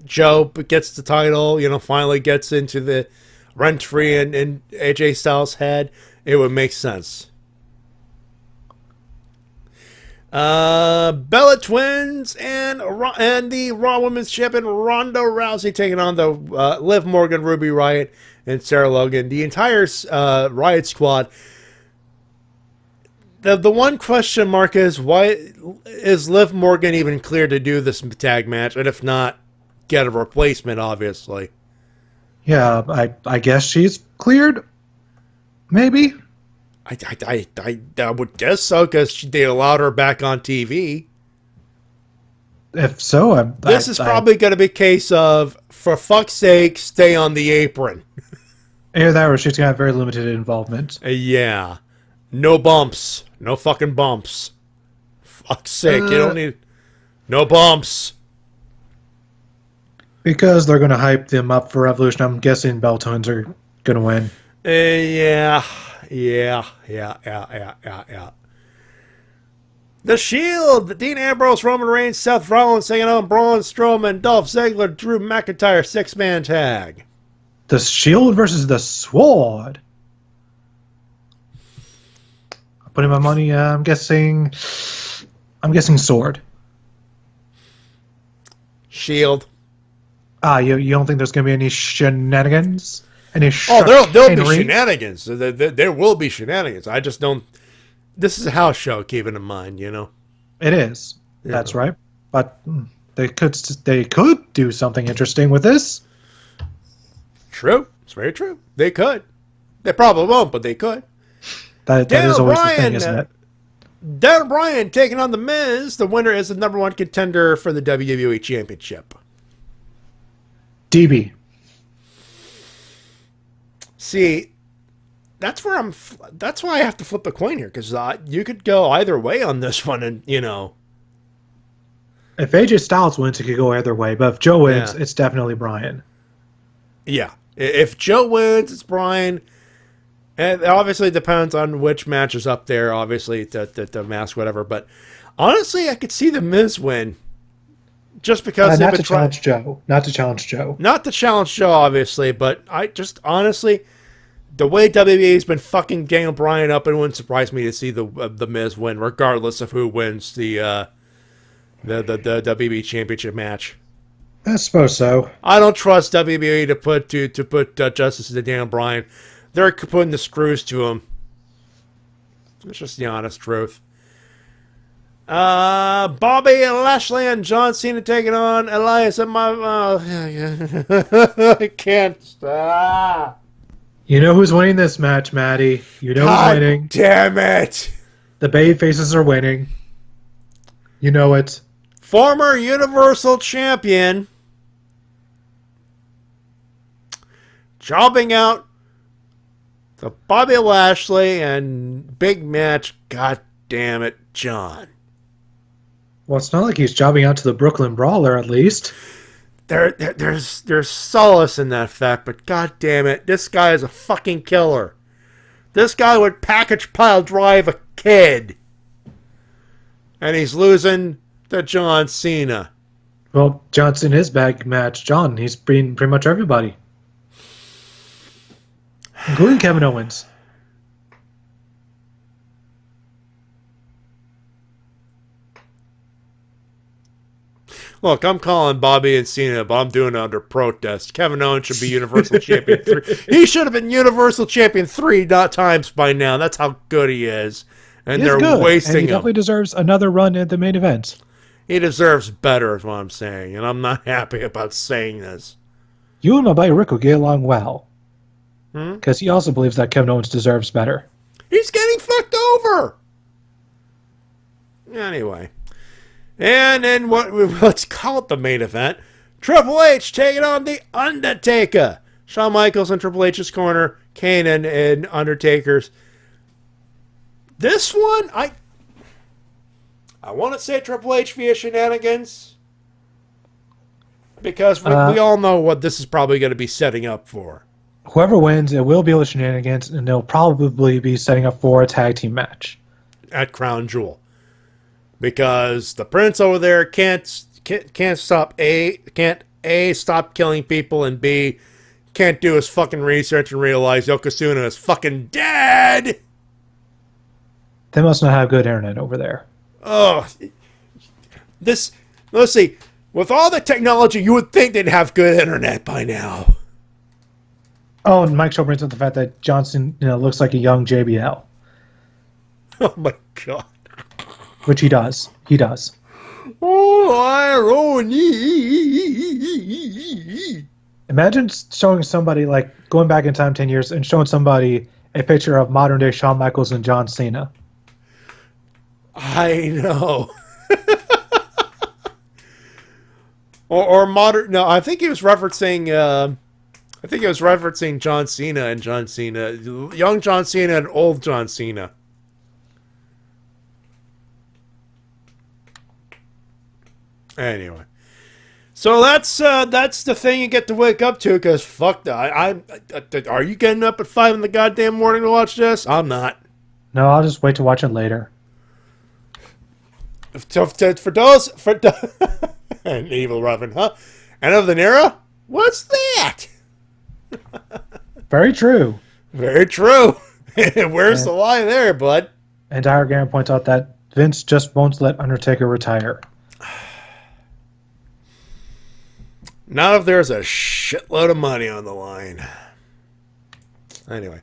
Joe gets the title, finally gets into the rent-free in AJ Styles' head. It would make sense. Bella Twins and the Raw Women's Champion Ronda Rousey taking on the Liv Morgan, Ruby Riott, and Sarah Logan. The entire Riott squad. The one question mark is, why is Liv Morgan even cleared to do this tag match? And if not, get a replacement, obviously. Yeah, I guess she's cleared. Maybe. I would guess so, because they allowed her back on TV. If so, this is probably going to be a case of, for fuck's sake, stay on the apron. Either that or she's going to have very limited involvement. Yeah. No bumps. No fucking bumps. Fuck's sake, you don't need... No bumps. Because they're going to hype them up for Revolution, I'm guessing Bella Twins are going to win. Yeah. The Shield, Dean Ambrose, Roman Reigns, Seth Rollins taking on Braun Strowman, Dolph Ziggler, Drew McIntyre, 6-man tag. The Shield versus the Sword. I'm putting my money. I'm guessing Sword. Shield. You don't think there's going to be any shenanigans? There'll be shenanigans. There will be shenanigans. I just don't. This is a house show. Keep it in mind, It is. Yeah. That's right. But they could do something interesting with this. True. It's very true. They could. They probably won't, but they could. That is always the thing, isn't it? Daniel Bryan taking on The Miz. The winner is the #1 contender for the WWE Championship. DB. See, that's why I have to flip a coin here, because you could go either way on this one, and If AJ Styles wins, it could go either way, but if Joe wins, it's definitely Bryan. Yeah, if Joe wins, it's Bryan. And it obviously depends on which match is up there, obviously, the mask, whatever. But honestly, I could see The Miz win. Just because not to challenge Joe. Not to challenge Joe. Not to challenge Joe, obviously, but I just, honestly, the way WWE's been fucking Daniel Bryan up, it wouldn't surprise me to see the Miz win, regardless of who wins the WWE Championship match. I suppose so. I don't trust WWE to put justice to Daniel Bryan. They're putting the screws to him. It's just the honest truth. Bobby Lashley and John Cena taking on Elias and I can't stop. You know who's winning this match, Matty. You know who's winning. Damn it. The Bay Faces are winning. You know it. Former Universal Champion jobbing out the Bobby Lashley and big match. God damn it, John. Well, it's not like he's jobbing out to the Brooklyn Brawler, at least. There's solace in that fact, but god damn it, this guy is a fucking killer. This guy would package pile drive a kid. And he's losing to John Cena. Well, Johnson is bag match. John, he's beaten pretty much everybody. Including Kevin Owens. Look, I'm calling Bobby and Cena, but I'm doing it under protest. Kevin Owens should be Universal Champion 3. He should have been Universal Champion 3 times by now. That's how good he is. And they're wasting him. He definitely deserves another run at the main event. He deserves better, is what I'm saying. And I'm not happy about saying this. you and my buddy Rick will get along well. Hmm? Because he also believes that Kevin Owens deserves better. He's getting fucked over. Anyway. And then let's call it the main event. Triple H taking on The Undertaker. Shawn Michaels in Triple H's corner. Kanan and Undertaker's. This one, I want to say Triple H via shenanigans. Because we all know what this is probably going to be setting up for. Whoever wins, it will be with shenanigans, and they'll probably be setting up for a tag team match. At Crown Jewel. Because the Prince over there can't stop stop killing people, and B, can't do his fucking research and realize Yokozuna is fucking dead. They must not have good internet over there. Oh, let's see. With all the technology, you would think they'd have good internet by now. Oh, and Mike Show brings up the fact that Johnson, looks like a young JBL. Oh my god. Which he does. He does. Oh, irony. Imagine showing somebody, like, going back in time 10 years and showing somebody a picture of modern-day Shawn Michaels and John Cena. I know. or modern... No, I think he was referencing... John Cena and John Cena. Young John Cena and old John Cena. Anyway. So that's the thing you get to wake up to, because fuck that. Are you getting up at 5 in the goddamn morning to watch this? I'm not. No, I'll just wait to watch it later. For those... An evil Reverend, huh? And of the era? What's that? Very true. Very true. Where's the lie there, bud? And Diagram points out that Vince just won't let Undertaker retire. Not if there's a shitload of money on the line. Anyway,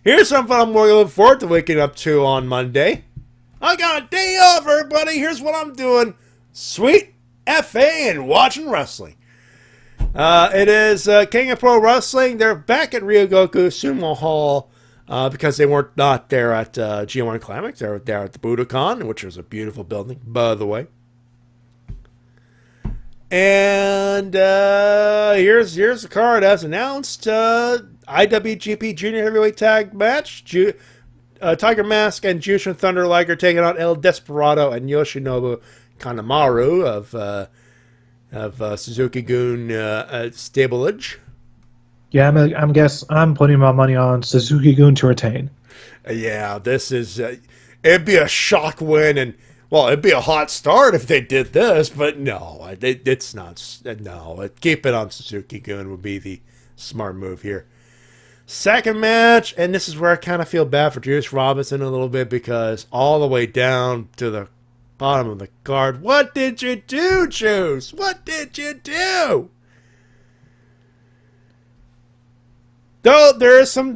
here's something I'm really looking forward to waking up to on Monday. I got a day off, everybody. Here's what I'm doing. Sweet FA and watching wrestling. It is King of Pro Wrestling. They're back at Ryogoku Sumo Hall because they weren't not there at G1 Climax. They were there at the Budokan, which is a beautiful building, by the way. And here's the card as announced. IWGP Junior Heavyweight Tag Match. Tiger Mask and Jushin Thunder Liger taking on El Desperado and Yoshinobu Kanemaru of Suzuki-gun stablage. Yeah, I'm putting my money on Suzuki-gun to retain. Yeah, this is... it'd be a shock win, and... Well, it'd be a hot start if they did this, but no, it's not. No, keep it on Suzuki-gun would be the smart move here. Second match, and this is where I kind of feel bad for Juice Robinson a little bit, because all the way down to the bottom of the card, what did you do, Juice? What did you do? Though there is some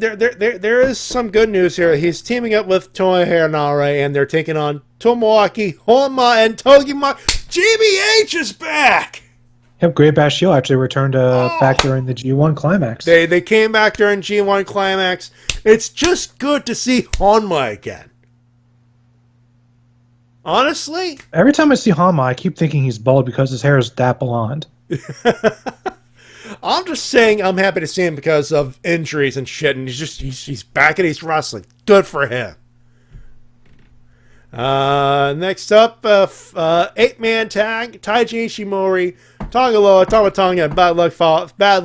good news here. He's teaming up with Toa Henare, and they're taking on Tomoaki Honma and Togima. GBH is back. Yep, Great Bash Shield actually returned back during the G1 Climax. They came back during G1 Climax. It's just good to see Honma again. Honestly, every time I see Honma, I keep thinking he's bald because his hair is that blonde. I'm just saying I'm happy to see him because of injuries and shit, and he's back and he's wrestling. Good for him. Next up, 8-man tag, Taiji Ishimori, Tagaloa, Tamatanga, and Bad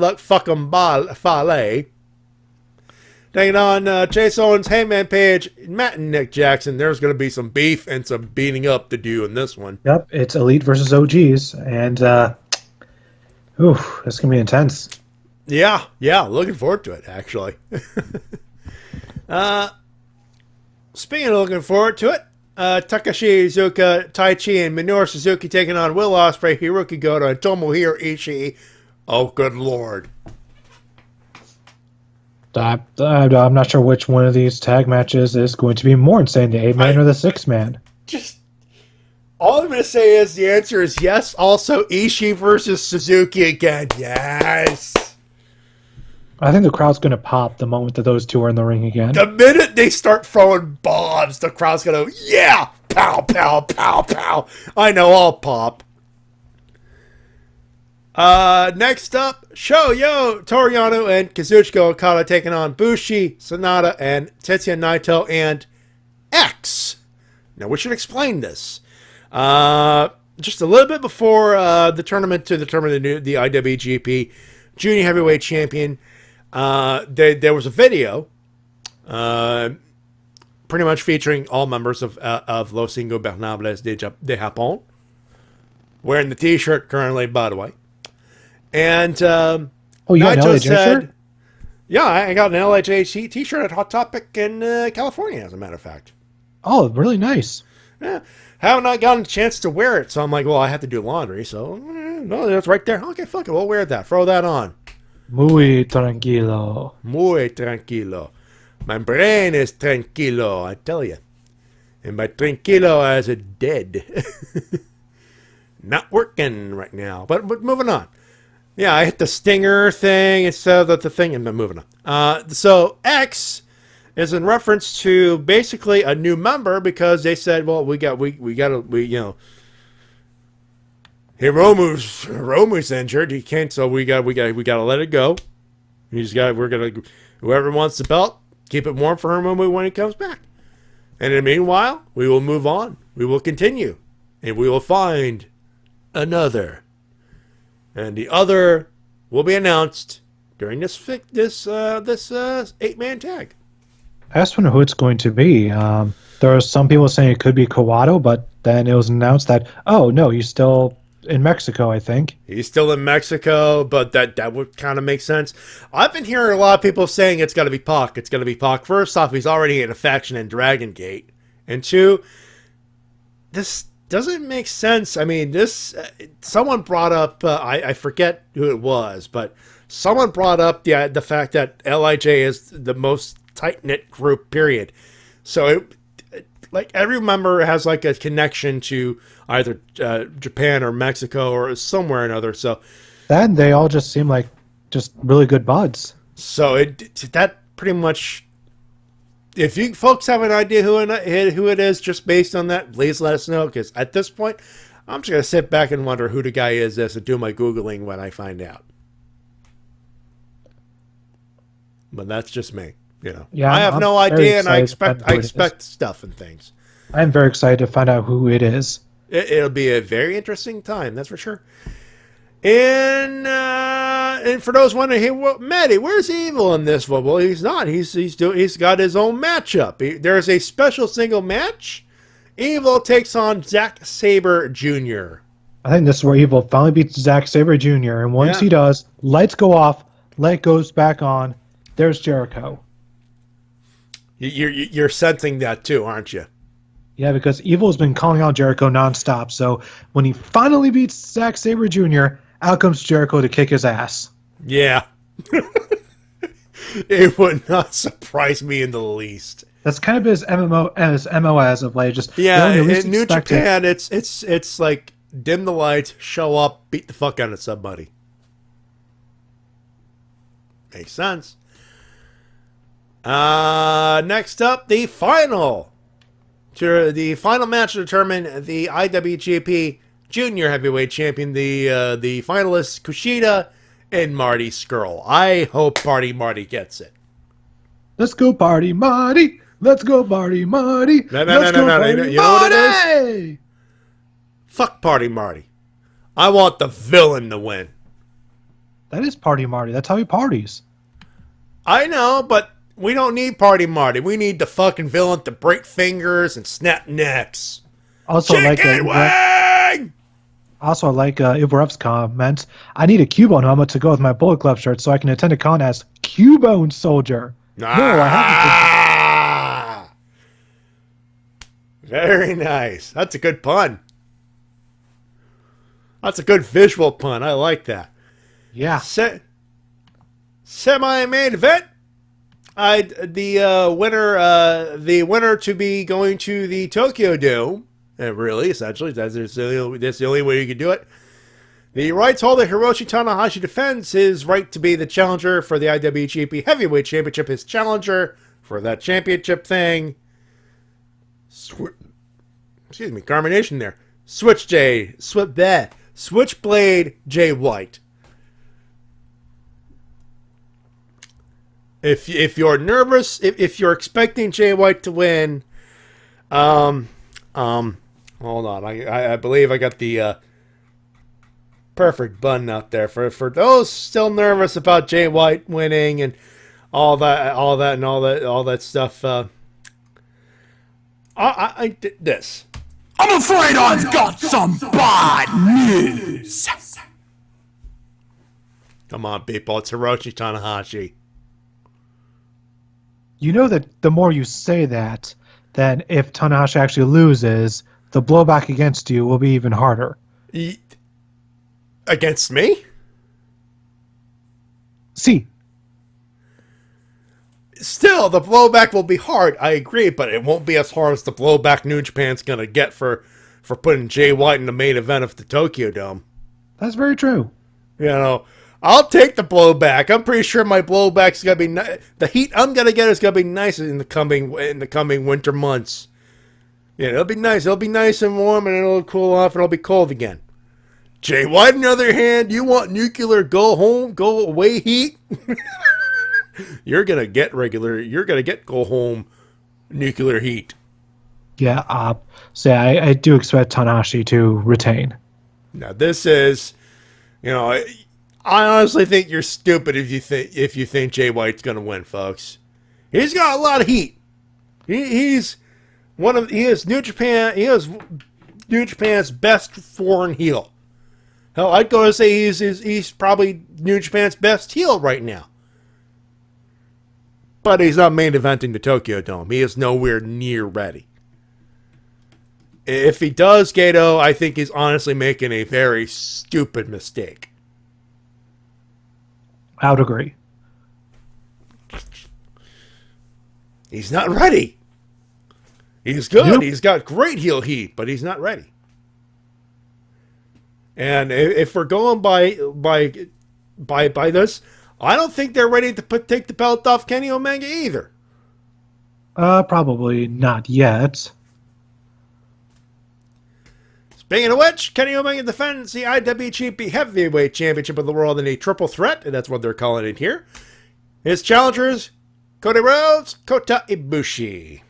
Luck Fucking Fale. Taking on Chase Owens, Hangman Page, Matt and Nick Jackson. There's going to be some beef and some beating up to do in this one. Yep, it's Elite versus OGs, and that's going to be intense. Yeah, looking forward to it, actually. Speaking of looking forward to it, Takashi Iizuka, Taichi, and Minoru Suzuki taking on Will Ospreay, Hiroki Goto, and Tomohiro Ishii. Oh, good lord. I'm not sure which one of these tag matches is going to be more insane, the 8-man or the 6-man. Just, all I'm going to say is the answer is yes. Also, Ishii versus Suzuki again. Yes. I think the crowd's going to pop the moment that those two are in the ring again. The minute they start throwing bombs, the crowd's going to, yeah, pow, pow, pow, pow. I know I'll pop. Next up, Shoyo Toriano and Kazuchika Okada taking on Bushi, Sonata, and Tetsuya Naito and X. Now, we should explain this. Just a little bit before the tournament to determine the IWGP Junior Heavyweight Champion, there was a video pretty much featuring all members of Los Ingobernables de Japón, wearing the t-shirt currently, by the way. And you got an Naito LHA shirt? Yeah, I got an LHA t-shirt at Hot Topic in California, as a matter of fact. Oh, really nice. Yeah, haven't not gotten a chance to wear it, so I'm like, well, I have to do laundry, so no, that's right there. Okay, fuck it, we'll wear that. Throw that on. Muy tranquilo. Muy tranquilo. My brain is tranquilo, I tell you. And by tranquilo, as a dead. Not working right now, but moving on. Yeah, I hit the stinger thing instead of the thing, and I'm moving on. So X is in reference to basically a new member because they said, well, Hiromu's injured. He can't, so we got to let it go. Whoever wants the belt, keep it warm for Hiromu when he comes back. And in the meanwhile, we will move on. We will continue, and we will find another. And the other will be announced during this 8-man tag. I just wonder who it's going to be. There are some people saying it could be Kawato, but then it was announced that, oh, no, he's still in Mexico, I think. He's still in Mexico, but that would kind of make sense. I've been hearing a lot of people saying it's got to be Pac. It's going to be Pac. First off, he's already in a faction in Dragon Gate. And two, this doesn't make sense. I mean, someone brought up, I forget who it was, but someone brought up the fact that LIJ is the most tight-knit group, period. So like every member has like a connection to either Japan or Mexico or somewhere or another. So then they all just seem like just really good buds. So that pretty much, if you folks have an idea who it is just based on that, please let us know, because at this point I'm just going to sit back and wonder who the guy is and do my Googling when I find out. But that's just me. Yeah, I have no idea, and I expect stuff and things. I'm very excited to find out who it is. It'll be a very interesting time, that's for sure. And for those wondering, hey, Matty, where's Evil in this? Well, he's not. He's got his own matchup. There's a special single match. Evil takes on Zack Sabre Jr. I think this is where Evil finally beats Zack Sabre Jr. And once he does, lights go off, light goes back on. There's Jericho. You're sensing that too, aren't you? Yeah, because Evil has been calling out Jericho nonstop. So when he finally beats Zack Sabre Jr., out comes Jericho to kick his ass. Yeah. It would not surprise me in the least. That's kind of his MO as of late. Just in New Japan, it's like dim the lights, show up, beat the fuck out of somebody. Makes sense. Next up, the final match to determine the IWGP Junior Heavyweight Champion, the finalists Kushida and Marty Scurll. I hope Party Marty gets it. Let's go Party Marty. Let's go Party Marty. No. You know what it is? Fuck Party Marty. I want the villain to win. That is Party Marty. That's how he parties. I know, but we don't need Party Marty. We need the fucking villain to break fingers and snap necks. Also, Chicken wing! Also, like Ivarev's comments, I need a Cubone helmet to go with my Bullet Club shirt so I can attend a con as Cubone Soldier. No, I haven't. Very nice. That's a good pun. That's a good visual pun. I like that. Yeah. Semi-main event. The winner to be going to the Tokyo Dome. Really, essentially, that's the only way you can do it. The rights holder Hiroshi Tanahashi defends his right to be the challenger for the IWGP Heavyweight Championship. His challenger for that championship thing. Excuse me, combination there. Switchblade Jay White. If you're nervous, if you're expecting Jay White to win, hold on, I believe I got the perfect button out there for those still nervous about Jay White winning and all that stuff. I did this. I'm afraid I've got some bad news. Come on, people, it's Hiroshi Tanahashi. You know that the more you say that, then if Tanahashi actually loses, the blowback against you will be even harder. Against me? See. Still, the blowback will be hard, I agree, but it won't be as hard as the blowback New Japan's going to get for putting Jay White in the main event of the Tokyo Dome. That's very true. You know, I'll take the blowback. I'm pretty sure my blowback's going to be the heat I'm going to get is going to be nice in the coming winter months. Yeah, it'll be nice. It'll be nice and warm, and it'll cool off, and it'll be cold again. Jay White, on the other hand, you want nuclear go away heat? You're going to get go home nuclear heat. Yeah, I do expect Tanahashi to retain. Now, this is, I honestly think you're stupid if you think Jay White's going to win, folks. He's got a lot of heat. He is New Japan. He is New Japan's best foreign heel. Hell, I'd go to say he's probably New Japan's best heel right now. But he's not main eventing the Tokyo Dome. He is nowhere near ready. If he does, Gato, I think he's honestly making a very stupid mistake. I would agree. He's not ready. He's good. Nope. He's got great heel heat, but he's not ready. And if we're going by this, I don't think they're ready to take the belt off Kenny Omega either. Probably not yet. Speaking of which, Kenny Omega defends the IWGP Heavyweight Championship of the World in a triple threat, and that's what they're calling it here. His challengers, Cody Rhodes, Kota Ibushi.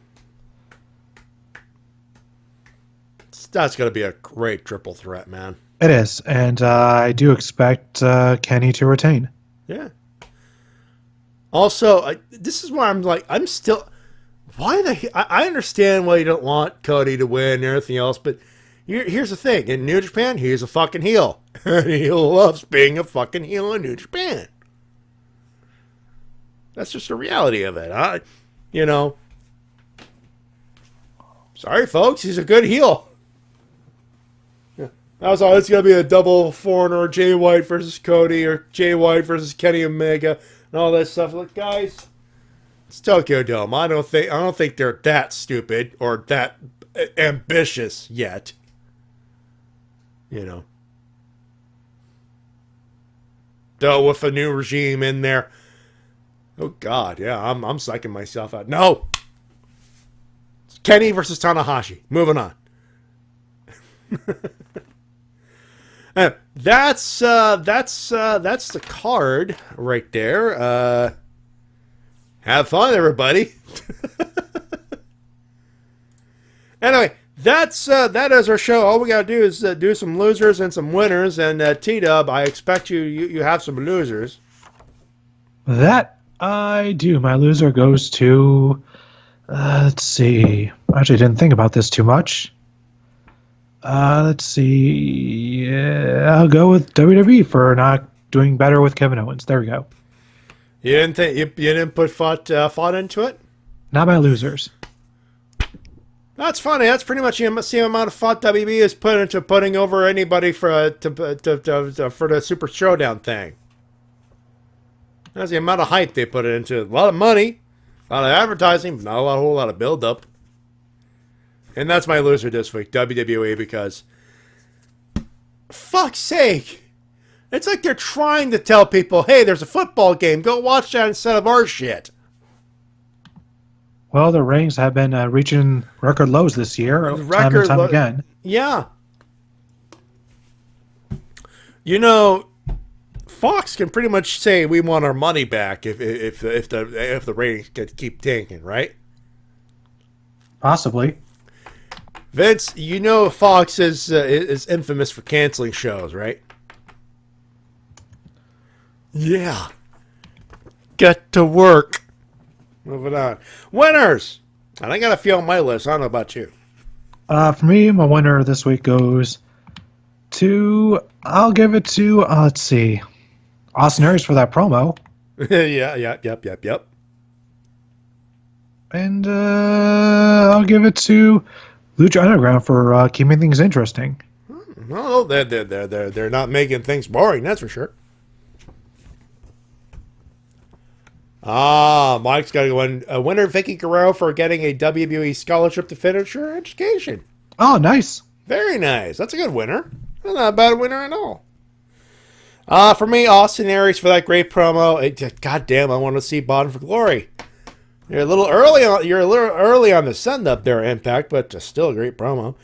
That's going to be a great triple threat, man. It is, and I do expect Kenny to retain. Yeah. Also, this is why I'm still... I understand why you don't want Cody to win and everything else, but here's the thing. In New Japan, he's a fucking heel. He loves being a fucking heel in New Japan. That's just the reality of it. Sorry, folks. He's a good heel. I was always going to be a double foreigner, Jay White versus Cody, or Jay White versus Kenny Omega, and all that stuff. Like, guys, it's Tokyo Dome. I don't think they're that stupid or that ambitious yet. Though with a new regime in there, oh God, yeah, I'm psyching myself out. No, it's Kenny versus Tanahashi. Moving on. That's the card right there. Have fun, everybody. Anyway, that is our show. All we gotta do is do some losers and some winners. And T-Dub, I expect you have some losers. That I do. My loser goes to. Let's see. I actually didn't think about this too much. Let's see. Yeah, I'll go with WWE for not doing better with Kevin Owens. There we go. You didn't put thought into it? Not my losers. That's funny. That's pretty much the same amount of thought WB is put into putting over anybody for the Super Showdown thing. That's the amount of hype they put into it. A lot of money, a lot of advertising, but not a whole lot of build-up. And that's my loser this week, WWE, because fuck's sake, It's like they're trying to tell people, hey, there's a football game. Go watch that instead of our shit. Well, the ratings have been reaching record lows this year, time and time again. Yeah. You know, Fox can pretty much say we want our money back if the ratings keep tanking, right? Possibly. Vince, you know Fox is infamous for canceling shows, right? Yeah. Get to work. Moving on. Winners! And I got a few on my list. I don't know about you. For me, my winner this week goes to... I'll give it to... let's see. Austin Aries for that promo. Yep. And I'll give it to Lucha Underground for keeping things interesting. No, they're not making things boring, that's for sure. Mike's got to win. A winner, Vicky Guerrero, for getting a WWE scholarship to finish her education. Oh, nice. Very nice. That's a good winner. That's not a bad winner at all. For me, Austin Aries for that great promo. God damn, I want to see Bond for Glory. You're a little early on the send up there, Impact, but still a great promo.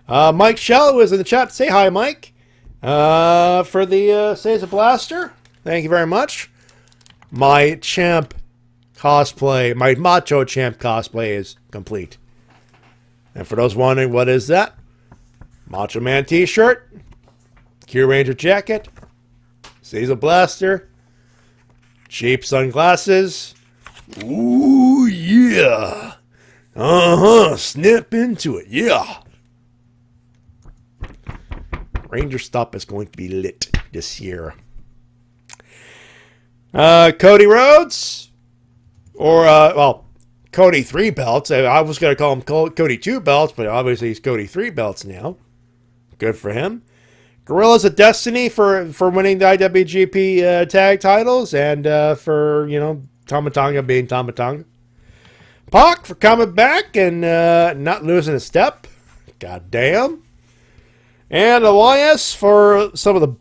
Mike Shallow is in the chat. Say hi, Mike. For the Says a Blaster. Thank you very much. My champ cosplay, my Macho Champ cosplay is complete. And for those wondering, what is that? Macho Man t-shirt, Q Ranger jacket, Caesar Blaster, cheap sunglasses. Ooh, yeah. Snap into it, yeah. Ranger Stop is going to be lit this year. Cody Rhodes, or, Cody 3 belts. I was going to call him Cody 2 belts, but obviously he's Cody 3 belts now. Good for him. Gorillas of Destiny for winning the IWGP tag titles, and for, Tama Tonga being Tama Tonga. Pac for coming back and not losing a step. God damn. And Elias for some of the...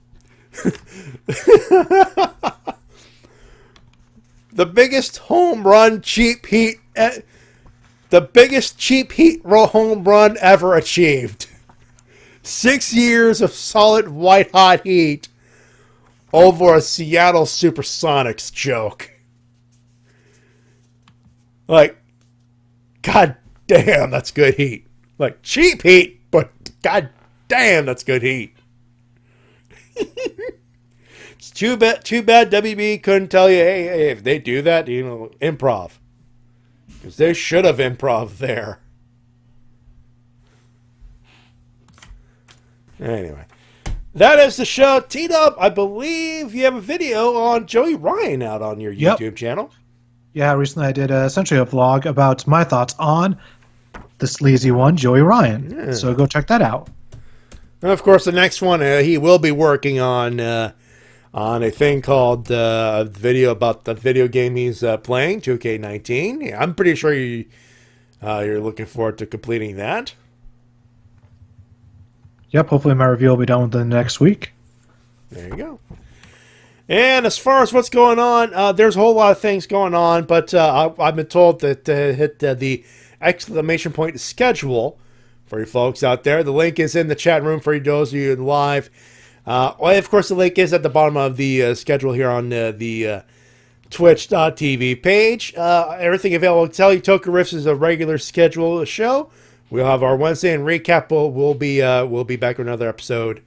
The biggest home run cheap heat, the biggest cheap heat home run ever achieved. 6 years of solid white hot heat over a Seattle Supersonics joke. Like, god damn, that's good heat. Like, cheap heat, but god damn, that's good heat. It's too bad WB couldn't tell you, hey, if they do that, improv. Because they should have improv there. Anyway, that is the show. T-Dub, I believe you have a video on Joey Ryan out on your YouTube channel. Yeah, recently I did essentially a vlog about my thoughts on the sleazy one, Joey Ryan. Yeah. So go check that out. And of course, the next one he will be working on a thing called video about the video game he's playing, 2K19. Yeah, I'm pretty sure you're looking forward to completing that. Yep, hopefully my review will be done within the next week. There you go. And as far as what's going on, there's a whole lot of things going on, but I've been told that hit the exclamation point schedule for you folks out there. The link is in the chat room for those of you live. Of course, the link is at the bottom of the schedule here on the twitch.tv page. Everything available. Tell you, Toka Riffs is a regular schedule show. We'll have our Wednesday and recap. We'll be back with another episode.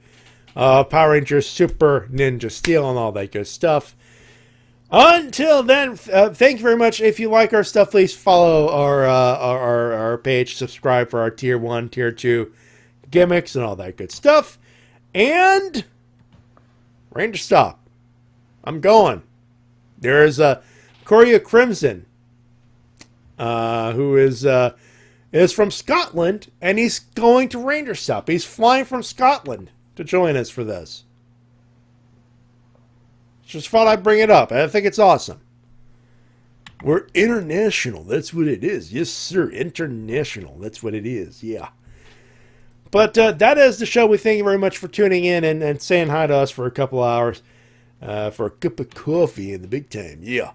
Power Rangers Super Ninja Steel and all that good stuff. Until then, thank you very much. If you like our stuff, please follow our page. Subscribe for our Tier 1, Tier 2 gimmicks and all that good stuff. And Ranger Stop. I'm going. There's Coria Crimson, who is from Scotland, and he's going to Ranger Stop. He's flying from Scotland to join us for this. Just thought I'd bring it up. I think it's awesome. We're international. That's what it is. Yes, sir. International. That's what it is. Yeah. But that is the show. We thank you very much for tuning in and saying hi to us for a couple hours. For a cup of coffee in the big time. Yeah.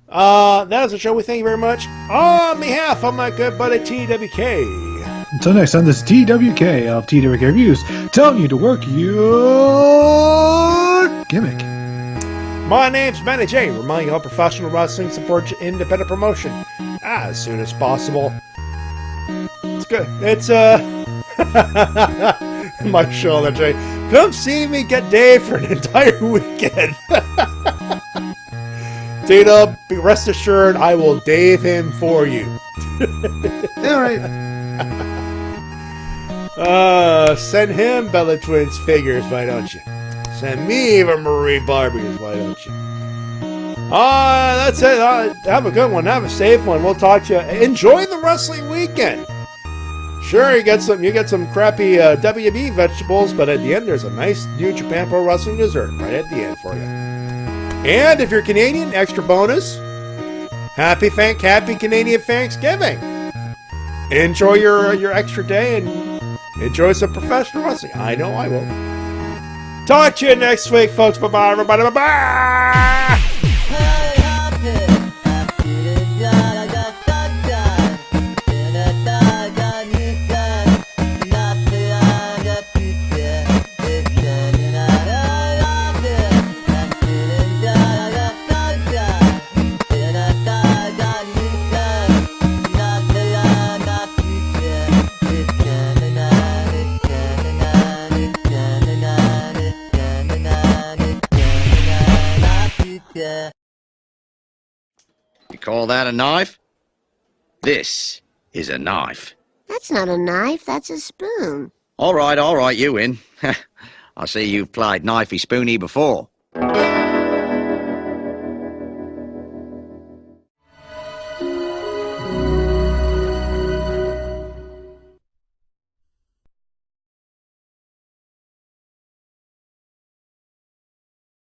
That is the show. We thank you very much. On behalf of my good buddy TWK. Until next time, this is TWK of TWK Reviews, telling you to work your gimmick. My name's Matty J. Reminding you all professional wrestling support your independent promotion as soon as possible. It's good. It's my show that Jay. Come see me get Dave for an entire weekend. Data, be rest assured, I will Dave him for you. Alright. Send him Bella Twins figures, why don't you? Send me Eva Marie Barbies, why don't you? That's it. Have a good one. Have a safe one. We'll talk to you. Enjoy the wrestling weekend. Sure, you get some crappy WB vegetables, but at the end there's a nice New Japan Pro Wrestling dessert right at the end for you. And if you're Canadian, extra bonus. Happy Canadian Thanksgiving. Enjoy your extra day and enjoy some professional wrestling. I know I will. Talk to you next week, folks. Bye-bye, everybody. Bye-bye. You call that a knife? This is a knife. That's not a knife, that's a spoon. All right, you win. I see you've played knifey spoony before.